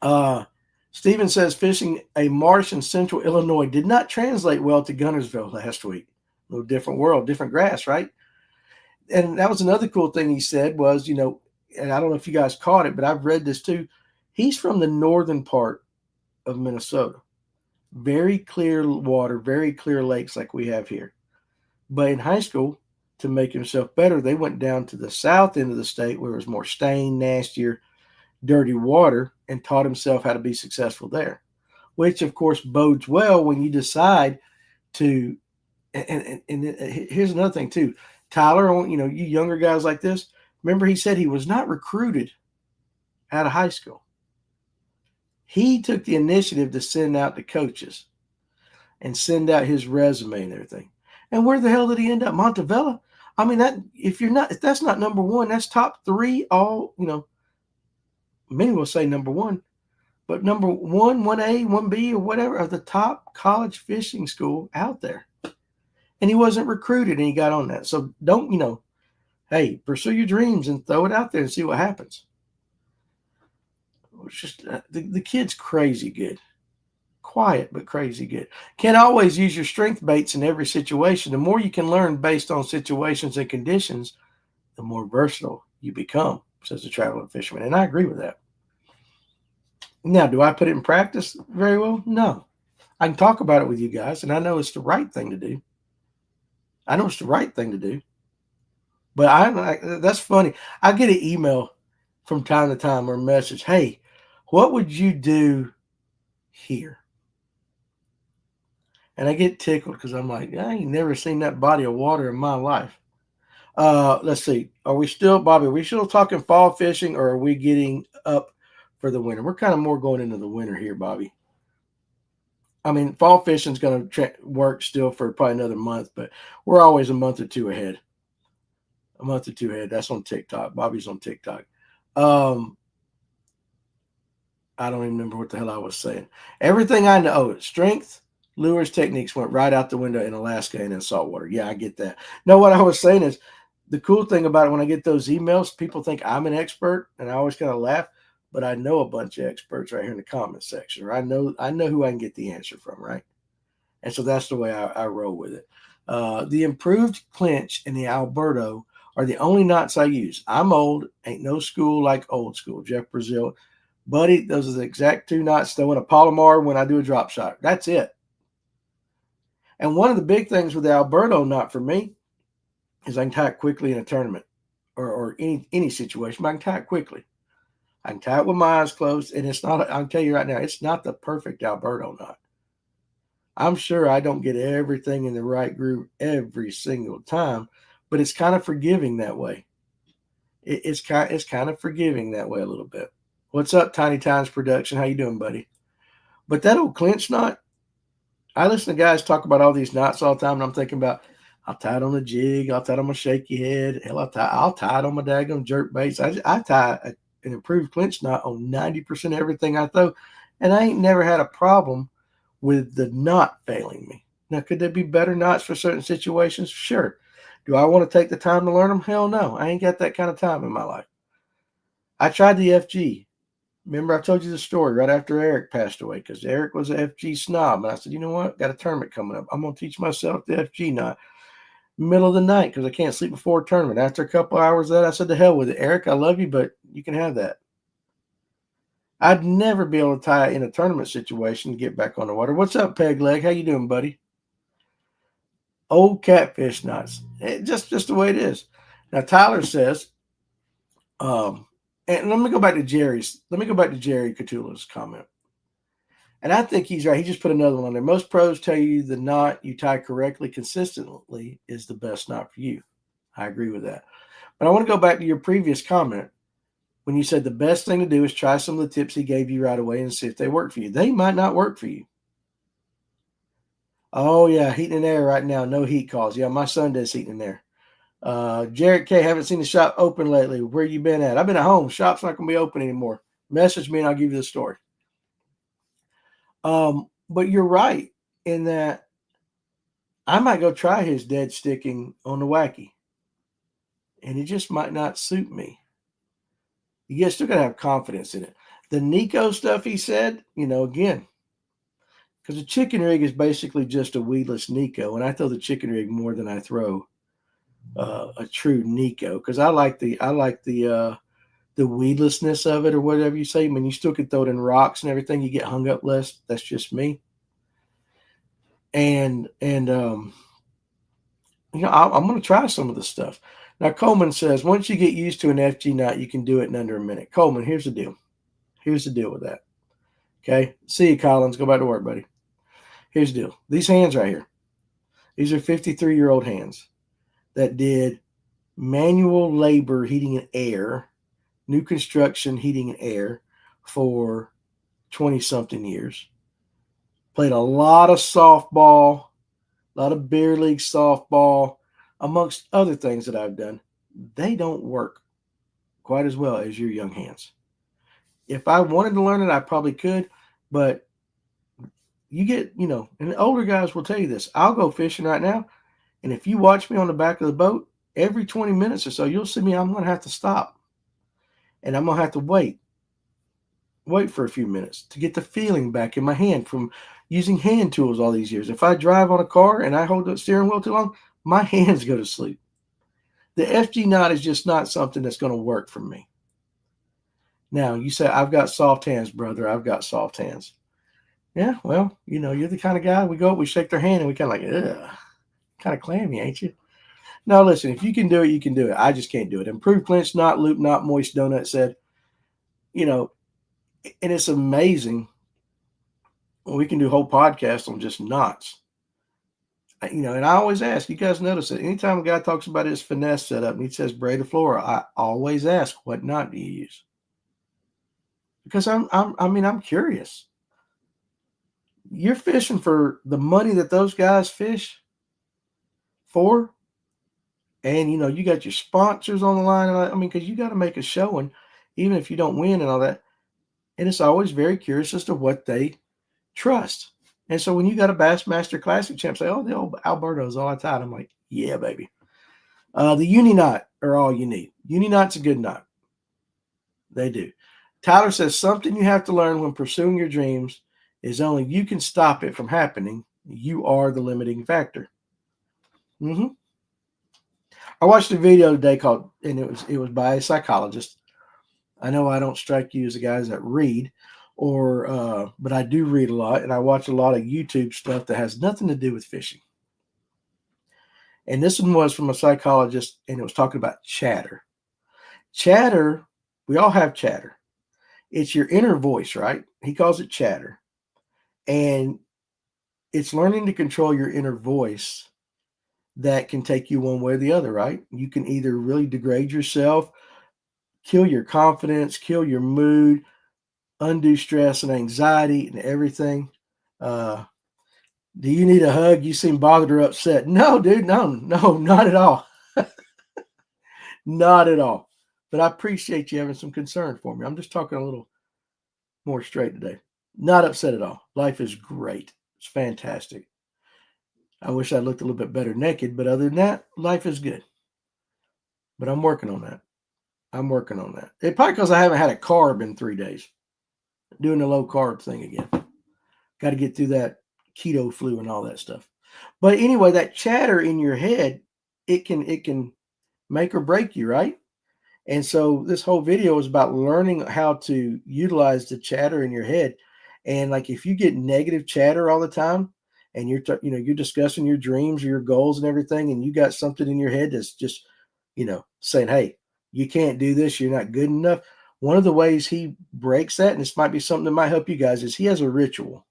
honey? Steven says fishing a marsh in central Illinois did not translate well to Guntersville last week. A little different world, different grass, right? And that was another cool thing he said was, and I don't know if you guys caught it, but I've read this too. He's from the northern part of Minnesota. Very clear water, very clear lakes like we have here. But in high school, to make himself better, they went down to the south end of the state where it was more stained, nastier, dirty water, and taught himself how to be successful there, which of course bodes well when you decide to. And here's another thing too, Tyler. You younger guys like this. Remember, he said he was not recruited out of high school. He took the initiative to send out the coaches and send out his resume and everything. And where the hell did he end up? Montevella. I mean, if that's not number one, that's top three. All many will say number one, but number one, 1A, 1B, or whatever, of the top college fishing school out there. And he wasn't recruited and he got on that. So don't, hey, pursue your dreams and throw it out there and see what happens. It's just the kid's crazy good. Quiet, but crazy good. Can't always use your strength baits in every situation. The more you can learn based on situations and conditions, the more versatile you become, says the traveling fisherman. And I agree with that. Now, do I put it in practice very well? No. I can talk about it with you guys, and I know it's the right thing to do. But that's funny. I get an email from time to time or a message, hey, what would you do here? And I get tickled because I'm like, I ain't never seen that body of water in my life. Let's see. Are we still talking fall fishing, or are we getting up for the winter? We're kind of more going into the winter here, Bobby. I mean, fall fishing is going to work still for probably another month, but we're always a month or two ahead. That's on TikTok. Bobby's on TikTok. I don't even remember what the hell I was saying. Everything I know, strength, lures, techniques went right out the window in Alaska and in saltwater. Yeah, I get that. No, what I was saying is the cool thing about it, when I get those emails, people think I'm an expert, and I always kind of laugh, but I know a bunch of experts right here in the comment section. Or I know who I can get the answer from, right? And so that's the way I roll with it. The improved clinch and the Alberto are the only knots I use. I'm old, ain't no school like old school. Jeff Brazil. Buddy, those are the exact two knots throwing a Palomar when I do a drop shot. That's it. And one of the big things with the Alberto knot for me is I can tie it quickly in a tournament or any situation, but I can tie it quickly. I can tie it with my eyes closed, and it's not, I'll tell you right now, it's not the perfect Alberto knot. I'm sure I don't get everything in the right groove every single time, but it's kind of forgiving that way. It's kind of forgiving that way a little bit. What's up, Tiny Times Production? How you doing, buddy? But that old clinch knot, I listen to guys talk about all these knots all the time, and I'm thinking about, I'll tie it on a jig, I'll tie it on my shaky head, hell, I'll tie it on my daggone jerk baits. I tie an improved clinch knot on 90% of everything I throw, and I ain't never had a problem with the knot failing me. Now, could there be better knots for certain situations? Sure. Do I want to take the time to learn them? Hell no. I ain't got that kind of time in my life. I tried the FG. Remember, I told you the story right after Eric passed away, because Eric was an FG snob. And I said, you know what? Got a tournament coming up. I'm going to teach myself the FG knot. Middle of the night, because I can't sleep before a tournament. After a couple hours of that, I said, to hell with it. Eric, I love you, but you can have that. I'd never be able to tie it in a tournament situation to get back on the water. What's up, Peg Leg? How you doing, buddy? Old catfish knots. Just the way it is. Now, Tyler says, and let me go back to Jerry Catula's comment. And I think he's right. He just put another one on there. Most pros tell you the knot you tie correctly, consistently is the best knot for you. I agree with that. But I want to go back to your previous comment when you said the best thing to do is try some of the tips he gave you right away and see if they work for you. They might not work for you. Oh, yeah, heating and air right now. No heat calls. Yeah, my son does heating and air. Jared K, haven't seen the shop open lately. Where you been at? I've been at home. Shop's not going to be open anymore. Message me and I'll give you the story. But you're right in that I might go try his dead sticking on the wacky, and it just might not suit me. You still got to have confidence in it. The Nico stuff he said, again, because the chicken rig is basically just a weedless Nico, and I throw the chicken rig more than I throw a true Nico, because I like the weedlessness of it, or whatever you say. I mean, you still could throw it in rocks and everything. You get hung up less. That's just me. And I'm going to try some of the stuff. Now, Coleman says, once you get used to an FG knot, you can do it in under a minute. Coleman, here's the deal. Here's the deal with that. Okay? See you, Collins. Go back to work, buddy. Here's the deal. These hands right here, these are 53-year-old hands that did manual labor heating and air, new construction heating and air for 20-something years. Played a lot of softball, a lot of beer league softball, amongst other things that I've done. They don't work quite as well as your young hands. If I wanted to learn it, I probably could, but you get, and the older guys will tell you this. I'll go fishing right now, and if you watch me on the back of the boat, every 20 minutes or so, you'll see me. I'm going to have to stop, and I'm going to have to wait for a few minutes to get the feeling back in my hand from using hand tools all these years. If I drive on a car and I hold the steering wheel too long, my hands go to sleep. The FG knot is just not something that's going to work for me. Now, you say, I've got soft hands, brother. I've got soft hands. Yeah, well, you're the kind of guy, we go up, we shake their hand, and we kind of like, ugh, kind of clammy, ain't you? No, listen, if you can do it, you can do it. I just can't do it. Improved clinch knot, loop knot, moist donut said, and it's amazing. We can do whole podcasts on just knots. And I always ask, you guys notice that anytime a guy talks about his finesse setup and he says braid or flora, I always ask, what knot do you use? Because I'm curious. You're fishing for the money that those guys fish for, and you got your sponsors on the line. I mean, because you got to make a showing, even if you don't win and all that. And it's always very curious as to what they trust. And so when you got a Bassmaster Classic champ say, "Oh, the old Alberto's all I tied," I'm like, "Yeah, baby." The uni knot are all you need. Uni knot's a good knot. They do. Tyler says something you have to learn when pursuing your dreams is only you can stop it from happening. You are the limiting factor. I watched a video today and it was by a psychologist. I know I don't strike you as the guys that read, but I do read a lot, and I watch a lot of YouTube stuff that has nothing to do with fishing. And this one was from a psychologist, and it was talking about chatter. Chatter, we all have chatter. It's your inner voice, right? He calls it chatter. And it's learning to control your inner voice that can take you one way or the other, right? You can either really degrade yourself, kill your confidence, kill your mood, undo stress and anxiety and everything. Do you need a hug? You seem bothered or upset. No, dude, no, not at all. Not at all. But I appreciate you having some concern for me. I'm just talking a little more straight today. Not upset at all. Life is great. It's fantastic. I wish I looked a little bit better naked, but other than that, life is good. But I'm working on that. It's probably because I haven't had a carb in 3 days. Doing the low carb thing again. Got to get through that keto flu and all that stuff. But anyway, that chatter in your head, it can make or break you, right? And so this whole video is about learning how to utilize the chatter in your head. And like if you get negative chatter all the time, and you're discussing your dreams or your goals and everything, and you got something in your head that's just, saying, "Hey, you can't do this. You're not good enough." One of the ways he breaks that, and this might be something that might help you guys, is he has a ritual,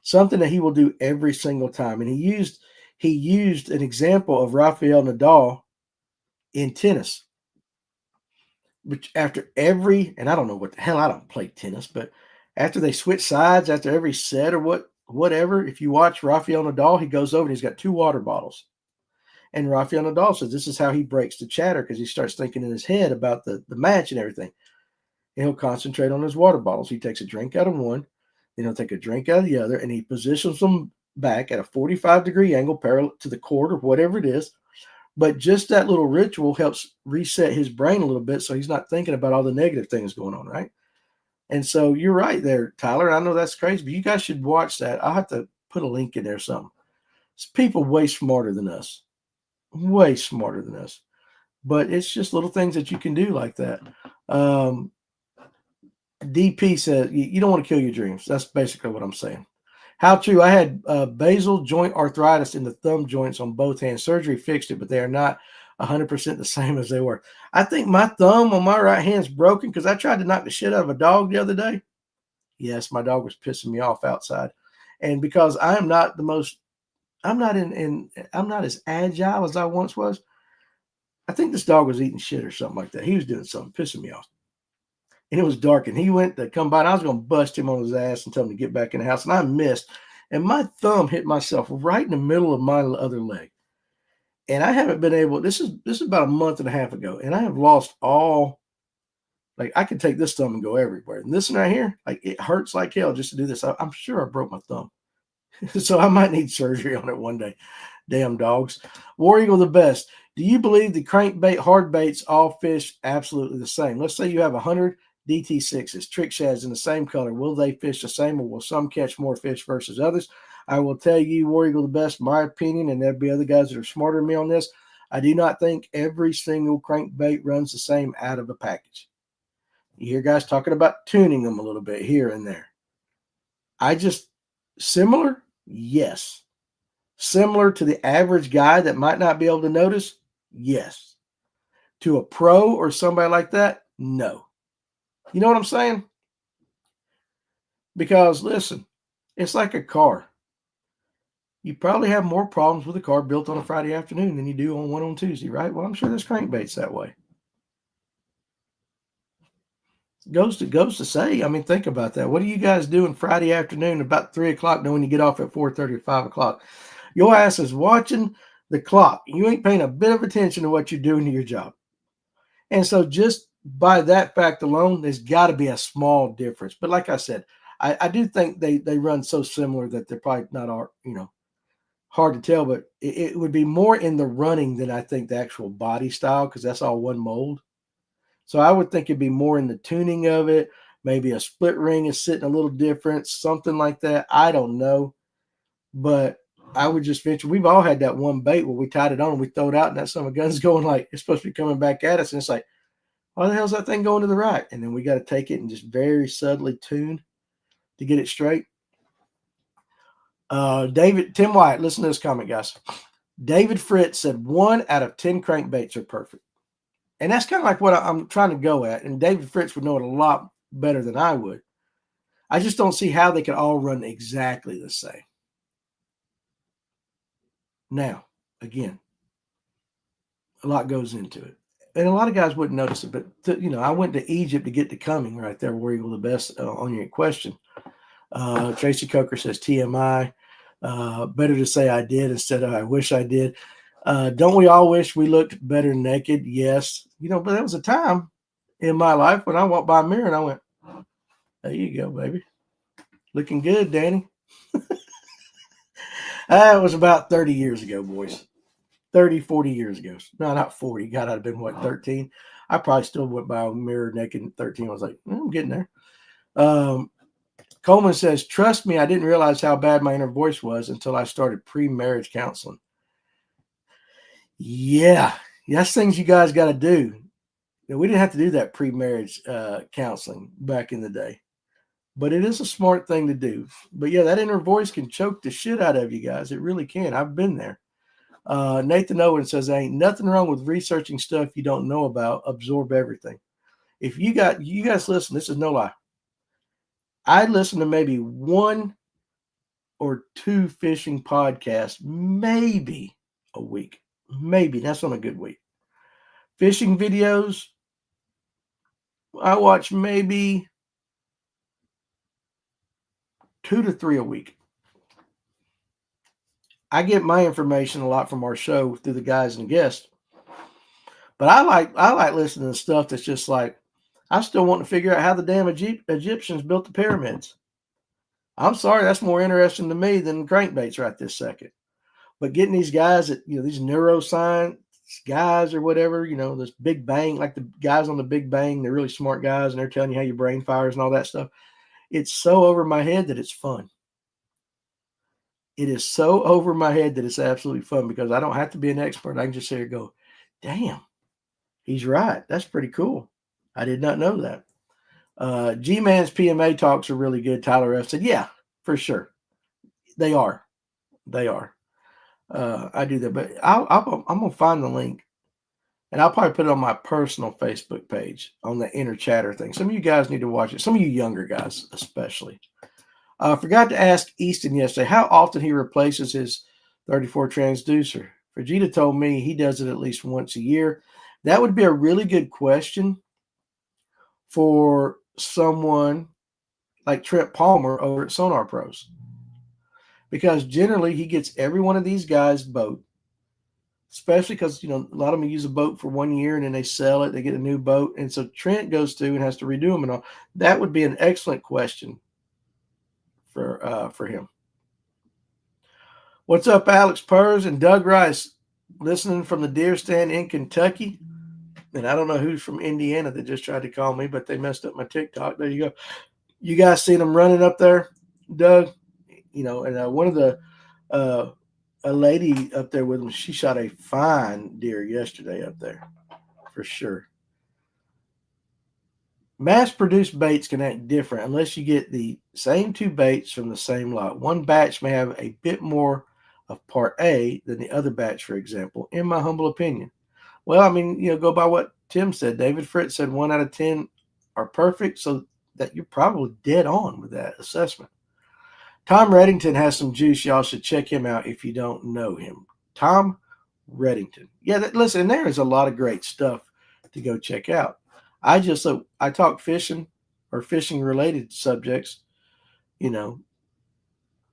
something that he will do every single time. And he used an example of Rafael Nadal in tennis, which after and I don't know what the hell, I don't play tennis, but after they switch sides, after every set or whatever, if you watch Rafael Nadal, he goes over and he's got 2 water bottles. And Rafael Nadal says this is how he breaks the chatter, because he starts thinking in his head about the match and everything. And he'll concentrate on his water bottles. He takes a drink out of one, then he'll take a drink out of the other, and he positions them back at a 45-degree angle parallel to the court or whatever it is. But just that little ritual helps reset his brain a little bit so he's not thinking about all the negative things going on, right? And so you're right there, Tyler. I know that's crazy, but you guys should watch that. I'll have to put a link in there or something. It's people way smarter than us. Way smarter than us. But it's just little things that you can do like that. DP said, you don't want to kill your dreams. That's basically what I'm saying. How true. I had basal joint arthritis in the thumb joints on both hands. Surgery fixed it, but they are not 100% the same as they were. I think my thumb on my right hand is broken because I tried to knock the shit out of a dog the other day. Yes, my dog was pissing me off outside. And because I'm not as agile as I once was. I think this dog was eating shit or something like that. He was doing something, pissing me off. And it was dark, and he went to come by, and I was going to bust him on his ass and tell him to get back in the house. And I missed, and my thumb hit myself right in the middle of my other leg. And I haven't been able, this is about a month and a half ago, and I have lost all Like, I could take this thumb and go everywhere. And this one right here, like, it hurts like hell just to do this. I'm sure I broke my thumb. So I might need surgery on it one day. Damn dogs. War Eagle the best. Do you believe the crankbait, hard baits all fish absolutely the same? Let's say you have 100 DT6s, trick shads in the same color. Will they fish the same, or will some catch more fish versus others? I will tell you, War Eagle the best, my opinion, and there'll be other guys that are smarter than me on this. I do not think every single crankbait runs the same out of a package. You hear guys talking about tuning them a little bit here and there. Similar? Yes. Similar to the average guy that might not be able to notice? Yes. To a pro or somebody like that? No. You know what I'm saying? Because listen, it's like a car. You probably have more problems with a car built on a Friday afternoon than you do on one on Tuesday, right? Well, I'm sure there's crankbaits that way. Goes to say, I mean, think about that. What are you guys doing Friday afternoon about 3 o'clock knowing you get off at 4:30 or 5 o'clock? Your ass is watching the clock. You ain't paying a bit of attention to what you're doing to your job. And so just by that fact alone, there's got to be a small difference. But like I said, I do think they run so similar that they're probably not, hard to tell. But it would be more in the running than I think the actual body style, because that's all one mold. So I would think it'd be more in the tuning of it. Maybe a split ring is sitting a little different, something like that. I don't know. But I would just venture, we've all had that one bait where we tied it on and we throw it out, and that son of a gun's going like, it's supposed to be coming back at us. And it's like, why the hell's that thing going to the right? And then we got to take it and just very subtly tune to get it straight. Tim White, listen to this comment, guys. David Fritz said 1 out of 10 crankbaits are perfect. And that's kind of like what I'm trying to go at. And David Fritz would know it a lot better than I would. I just don't see how they could all run exactly the same. Now, again, a lot goes into it. And a lot of guys wouldn't notice it. But, I went to Egypt to get to coming right there, War Eagle the best on your question. Tracy Coker says TMI. Better to say I did instead of I wish I did. Don't we all wish we looked better naked? Yes. But there was a time in my life when I walked by a mirror and I went, there you go, baby. Looking good, Danny. That was about 30 years ago, boys. 30, 40 years ago. No, not 40. God, I'd have been, 13? I probably still went by a mirror naked at 13. I was like, I'm getting there. Coleman says, trust me, I didn't realize how bad my inner voice was until I started pre-marriage counseling. Yeah, that's things you guys got to do. We didn't have to do that pre-marriage counseling back in the day. But it is a smart thing to do. But yeah, that inner voice can choke the shit out of you guys. It really can. I've been there. Nathan Owen says, ain't nothing wrong with researching stuff you don't know about. Absorb everything. If you guys listen, this is no lie. I listen to maybe 1 or 2 fishing podcasts, maybe a week. Maybe. That's on a good week. Fishing videos, I watch maybe 2 to 3 a week. I get my information a lot from our show through the guys and guests. But I like listening to stuff that's just like, I still want to figure out how the damn Egyptians built the pyramids. I'm sorry, that's more interesting to me than crankbaits right this second. But getting these guys that, these neuroscience guys or whatever, this Big Bang, like the guys on the Big Bang, they're really smart guys and they're telling you how your brain fires and all that stuff. It's so over my head that it's fun. It is so over my head that it's absolutely fun because I don't have to be an expert. I can just sit here and go, damn, he's right. That's pretty cool. I did not know that. G-Man's PMA talks are really good. Tyler F. said, yeah, for sure. They are. I do that, but I'm going to find the link and I'll probably put it on my personal Facebook page on the inner chatter thing. Some of you guys need to watch it. Some of you younger guys, especially. I forgot to ask Easton yesterday how often he replaces his 34 transducer. Vegeta told me he does it at least once a year. That would be a really good question for someone like Trent Palmer over at Sonar Pros. Because generally he gets every one of these guys' boat especially because, a lot of them use a boat for 1 year and then they sell it, they get a new boat. And so Trent goes through and has to redo them and all. That would be an excellent question for him. What's up, Alex Purrs and Doug Rice, listening from the deer stand in Kentucky? And I don't know who's from Indiana that just tried to call me, but they messed up my TikTok. There you go. You guys seen them running up there, Doug? And one of the a lady up there with them, she shot a fine deer yesterday up there, for sure. Mass-produced baits can act different unless you get the same two baits from the same lot. One batch may have a bit more of part A than the other batch, for example, in my humble opinion. Well, I mean, go by what Tim said. David Fritz said 1 out of 10 are perfect, so that you're probably dead on with that assessment. Tom Reddington has some juice. Y'all should check him out if you don't know him. Tom Reddington. Yeah, listen, there is a lot of great stuff to go check out. I talk fishing or fishing-related subjects,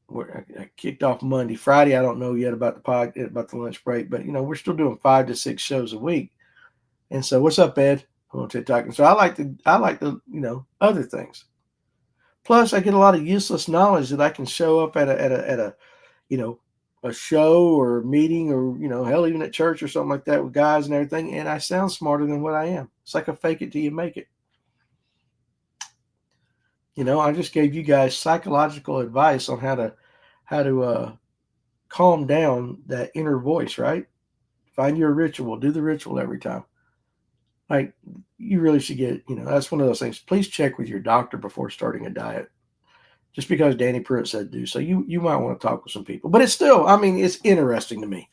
where I kicked off Monday. Friday, I don't know yet about the lunch break, but, we're still doing 5 to 6 shows a week. And so, what's up, Ed? I'm on TikTok. And so I like the other things. Plus, I get a lot of useless knowledge that I can show up at a show or a meeting or, hell, even at church or something like that with guys and everything. And I sound smarter than what I am. It's like a fake it till you make it. I just gave you guys psychological advice on how to calm down that inner voice, right? Find your ritual. Do the ritual every time. Like, you really should get, that's one of those things. Please check with your doctor before starting a diet. Just because Danny Pruitt said do. So you might want to talk with some people. But it's still, it's interesting to me.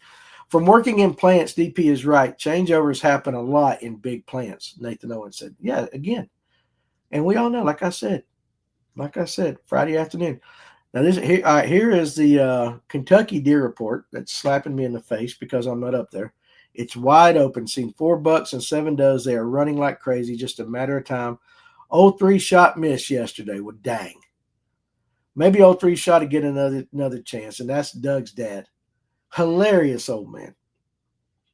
From working in plants, DP is right. Changeovers happen a lot in big plants, Nathan Owen said. Yeah, again. And we all know, like I said, Friday afternoon. Now, here is the Kentucky deer report that's slapping me in the face because I'm not up there. It's wide open. Seen 4 bucks and 7 does. They are running like crazy. Just a matter of time. 03 shot miss yesterday. Well, dang. Maybe 03 shot to get another chance, and that's Doug's dad. Hilarious old man.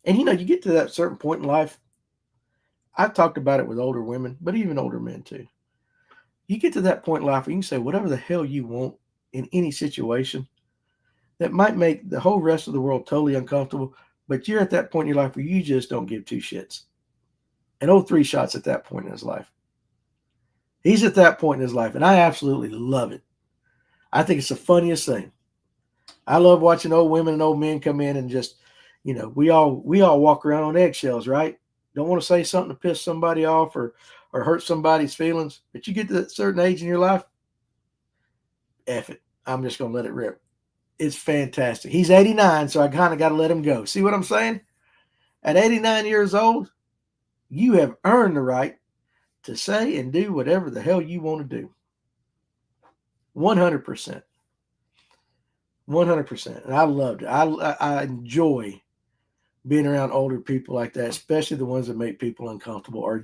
And, you get to that certain point in life. I've talked about it with older women, but even older men too. You get to that point in life where you can say whatever the hell you want in any situation that might make the whole rest of the world totally uncomfortable, but you're at that point in your life where you just don't give 2 shits. And 03 shot's at that point in his life. He's at that point in his life, and I absolutely love it. I think it's the funniest thing. I love watching old women and old men come in and just, we all walk around on eggshells, right? Don't want to say something to piss somebody off or hurt somebody's feelings. But you get to a certain age in your life, F it. I'm just going to let it rip. It's fantastic. He's 89, so I kind of got to let him go. See what I'm saying? At 89 years old, you have earned the right to say and do whatever the hell you want to do. 100%. 100%. And I loved it. I enjoy being around older people like that, especially the ones that make people uncomfortable or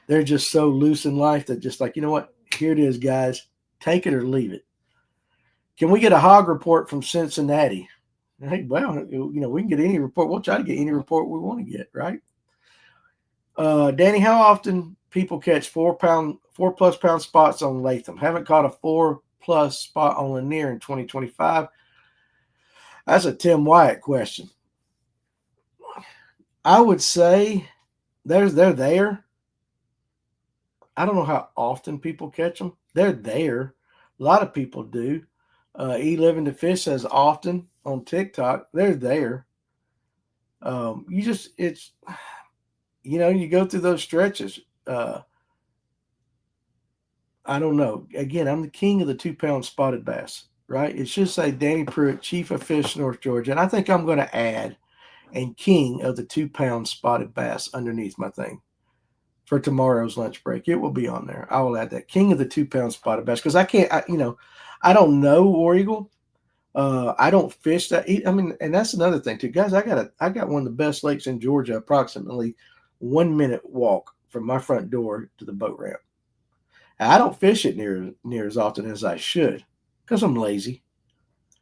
they're just so loose in life that just like, you know what? Here it is, guys. Take it or leave it. Can we get a hog report from Cincinnati? Hey, well, we can get any report. We'll try to get any report we want to get, right? Danny, how often people catch 4+ pound spots on Latham? Haven't caught a 4+ spot on Lanier in 2025. That's a Tim Wyatt question. I would say they're there. I don't know how often people catch them. They're there. A lot of people do. Living to Fish says often on TikTok. They're there. You go through those stretches. I don't know. Again, I'm the king of the 2-pound spotted bass, right? It should say Danny Pruitt, Chief of Fish, North Georgia. And I think I'm going to add and king of the 2-pound spotted bass underneath my thing for tomorrow's lunch break. It will be on there. I will add that king of the 2-pound spotted bass because I don't know War Eagle. I don't fish that. And that's another thing too, guys. I got one of the best lakes in Georgia, approximately 1 minute walk from my front door to the boat ramp. I don't fish it near as often as I should because I'm lazy.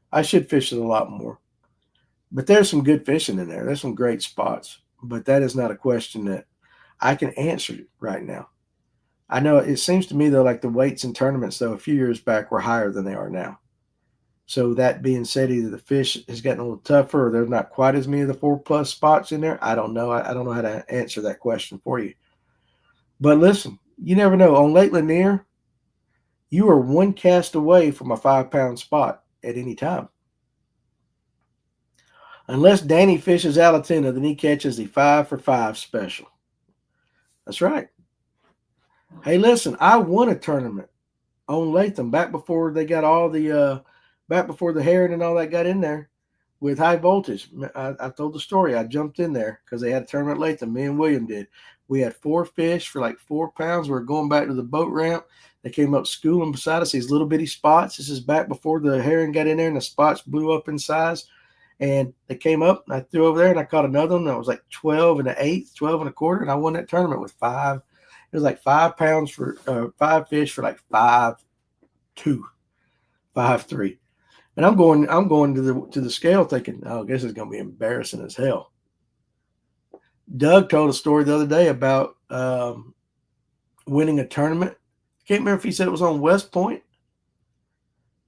I should fish it a lot more. But there's some good fishing in there. There's some great spots. But that is not a question that I can answer right now. I know it seems to me, though, like the weights in tournaments, though, a few years back were higher than they are now. So that being said, either the fish has gotten a little tougher or there's not quite as many of the 4+ spots in there. I don't know. I don't know how to answer that question for you. But listen, you never know. On Lake Lanier, you are one cast away from a 5-pound spot at any time. Unless Danny fishes out of tuna, then he catches the 5 for 5 special. That's right. Hey, listen, I won a tournament on Latham back before they got all the back before the herring and all that got in there with high voltage. I told the story. I jumped in there because they had a tournament at Latham. Me and William did. We had 4 fish for like 4 pounds. We were going back to the boat ramp. They came up schooling beside us, these little bitty spots. This is back before the herring got in there and the spots blew up in size. And they came up, and I threw over there, and I caught another one that was like 12 and an eighth, 12 and a quarter, and I won that tournament with 5. It was like 5 pounds for 5 fish for like 5.2, 5.3. And I'm going to the scale thinking, oh, I guess it's going to be embarrassing as hell. Doug told a story the other day about winning a tournament. I can't remember if he said it was on West Point.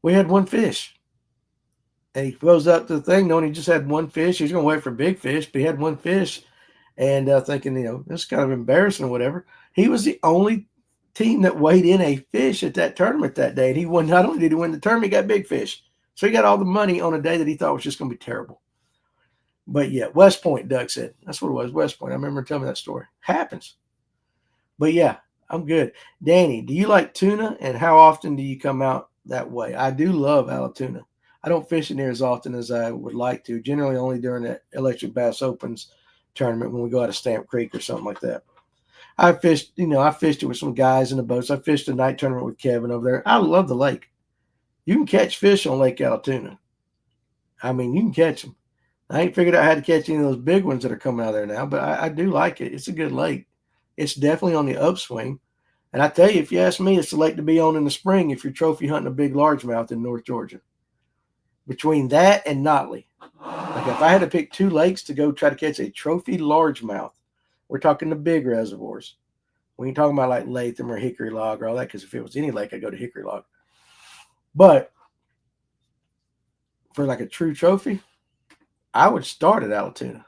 We had 1 fish. And he goes up to the thing knowing he just had 1 fish. He was going to wait for big fish, but he had 1 fish. And thinking, this is kind of embarrassing or whatever. He was the only team that weighed in a fish at that tournament that day. And he won. Not only did he win the tournament, he got big fish. So he got all the money on a day that he thought was just going to be terrible. But yeah, West Point, Doug said. That's what it was, West Point. I remember him telling me that story. Happens. But yeah, I'm good. Danny, do you like tuna? And how often do you come out that way? I do love Allatoona. I don't fish it near as often as I would like to. Generally only during the Electric Bass Opens tournament when we go out of Stamp Creek or something like that. I fished it with some guys in the boats. I fished a night tournament with Kevin over there. I love the lake. You can catch fish on Lake Allatoona. I mean, you can catch them. I ain't figured out how to catch any of those big ones that are coming out of there now, but I do like it. It's a good lake. It's definitely on the upswing. And I tell you, if you ask me, it's the lake to be on in the spring if you're trophy hunting a big largemouth in North Georgia. Between that and Notley. Like if I had to pick 2 lakes to go try to catch a trophy largemouth, we're talking the big reservoirs. We ain't talking about like Latham or Hickory Log or all that, because if it was any lake, I'd go to Hickory Log. But for like a true trophy, I would start at Allatoona.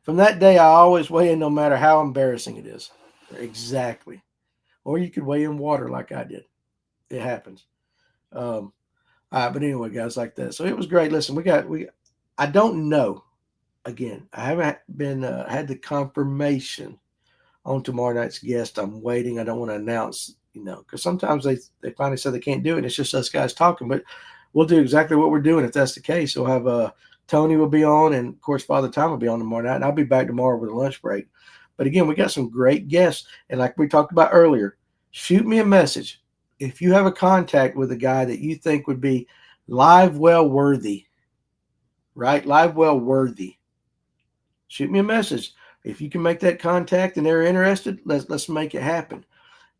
From that day, I always weigh in no matter how embarrassing it is. Exactly. Or you could weigh in water like I did. It happens. But anyway, guys, like that. So it was great. Listen, I don't know. Again, I haven't been had the confirmation on tomorrow night's guest. I'm waiting. I don't want to announce, because sometimes they finally say they can't do it. And it's just us guys talking, but we'll do exactly what we're doing if that's the case. We'll have Tony will be on, and of course Father Tom will be on tomorrow night, and I'll be back tomorrow with a lunch break. But again, we got some great guests, and like we talked about earlier, shoot me a message if you have a contact with a guy that you think would be Livewell worthy, right? Livewell worthy. Shoot me a message. If you can make that contact and they're interested, let's make it happen.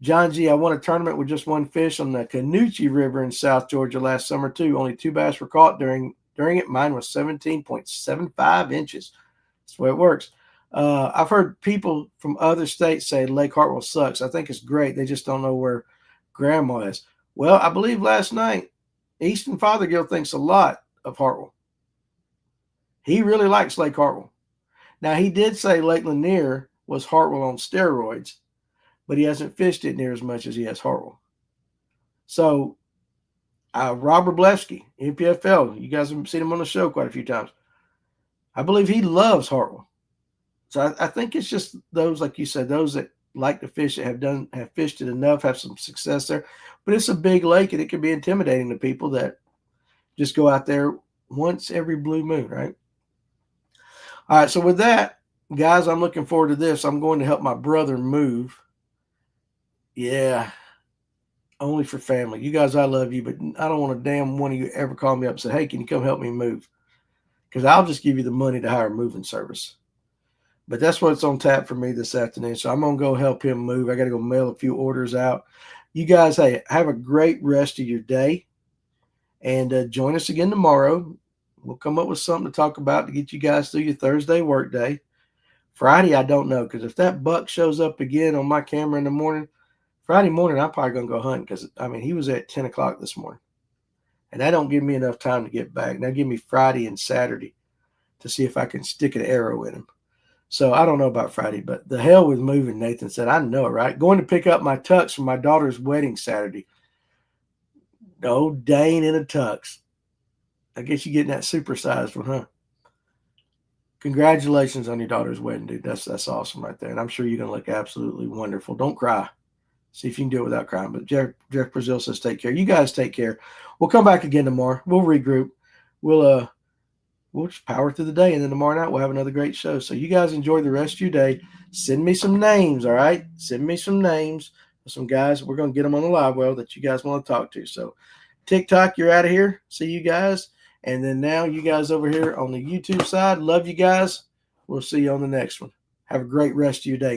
John G., I won a tournament with just 1 fish on the Canoochee River in South Georgia last summer, too. Only 2 bass were caught during it. Mine was 17.75 inches. That's the way it works. I've heard people from other states say Lake Hartwell sucks. I think it's great. They just don't know where Grandma is. Well, I believe last night, Easton Fothergill thinks a lot of Hartwell. He really likes Lake Hartwell. Now, he did say Lake Lanier was Hartwell on steroids, but he hasn't fished it near as much as he has Hartwell. So, Robert Blefsky, NPFL, you guys have seen him on the show quite a few times. I believe he loves Hartwell. So, I think it's just those, like you said, those that like to fish, that have fished it enough, have some success there. But it's a big lake, and it can be intimidating to people that just go out there once every blue moon, right? All right, so with that, guys, I'm looking forward to this. I'm going to help my brother move. Yeah, only for family. You guys, I love you, but I don't want a damn one of you ever call me up and say, hey, can you come help me move? Because I'll just give you the money to hire a moving service. But that's what's on tap for me this afternoon. So I'm going to go help him move. I got to go mail a few orders out. You guys, hey, have a great rest of your day. And join us again tomorrow. We'll come up with something to talk about to get you guys through your Thursday work day. Friday, I don't know, because if that buck shows up again on my camera in the morning, Friday morning, I'm probably going to go hunting because, I mean, he was at 10 o'clock this morning. And that don't give me enough time to get back. Now give me Friday and Saturday to see if I can stick an arrow in him. So I don't know about Friday, but the hell with moving, Nathan said. I know it, right? Going to pick up my tux for my daughter's wedding Saturday. No, Dane in a tux. I guess you're getting that supersized one, huh? Congratulations on your daughter's wedding, dude. That's awesome right there. And I'm sure you're going to look absolutely wonderful. Don't cry. See if you can do it without crying. But Jeff Brazil says take care. You guys take care. We'll come back again tomorrow. We'll regroup. We'll just power through the day. And then tomorrow night we'll have another great show. So you guys enjoy the rest of your day. Send me some names, all right? Send me some names of some guys. We're going to get them on the Livewell that you guys want to talk to. So TikTok, you're out of here. See you guys. And then now you guys over here on the YouTube side. Love you guys. We'll see you on the next one. Have a great rest of your day, guys.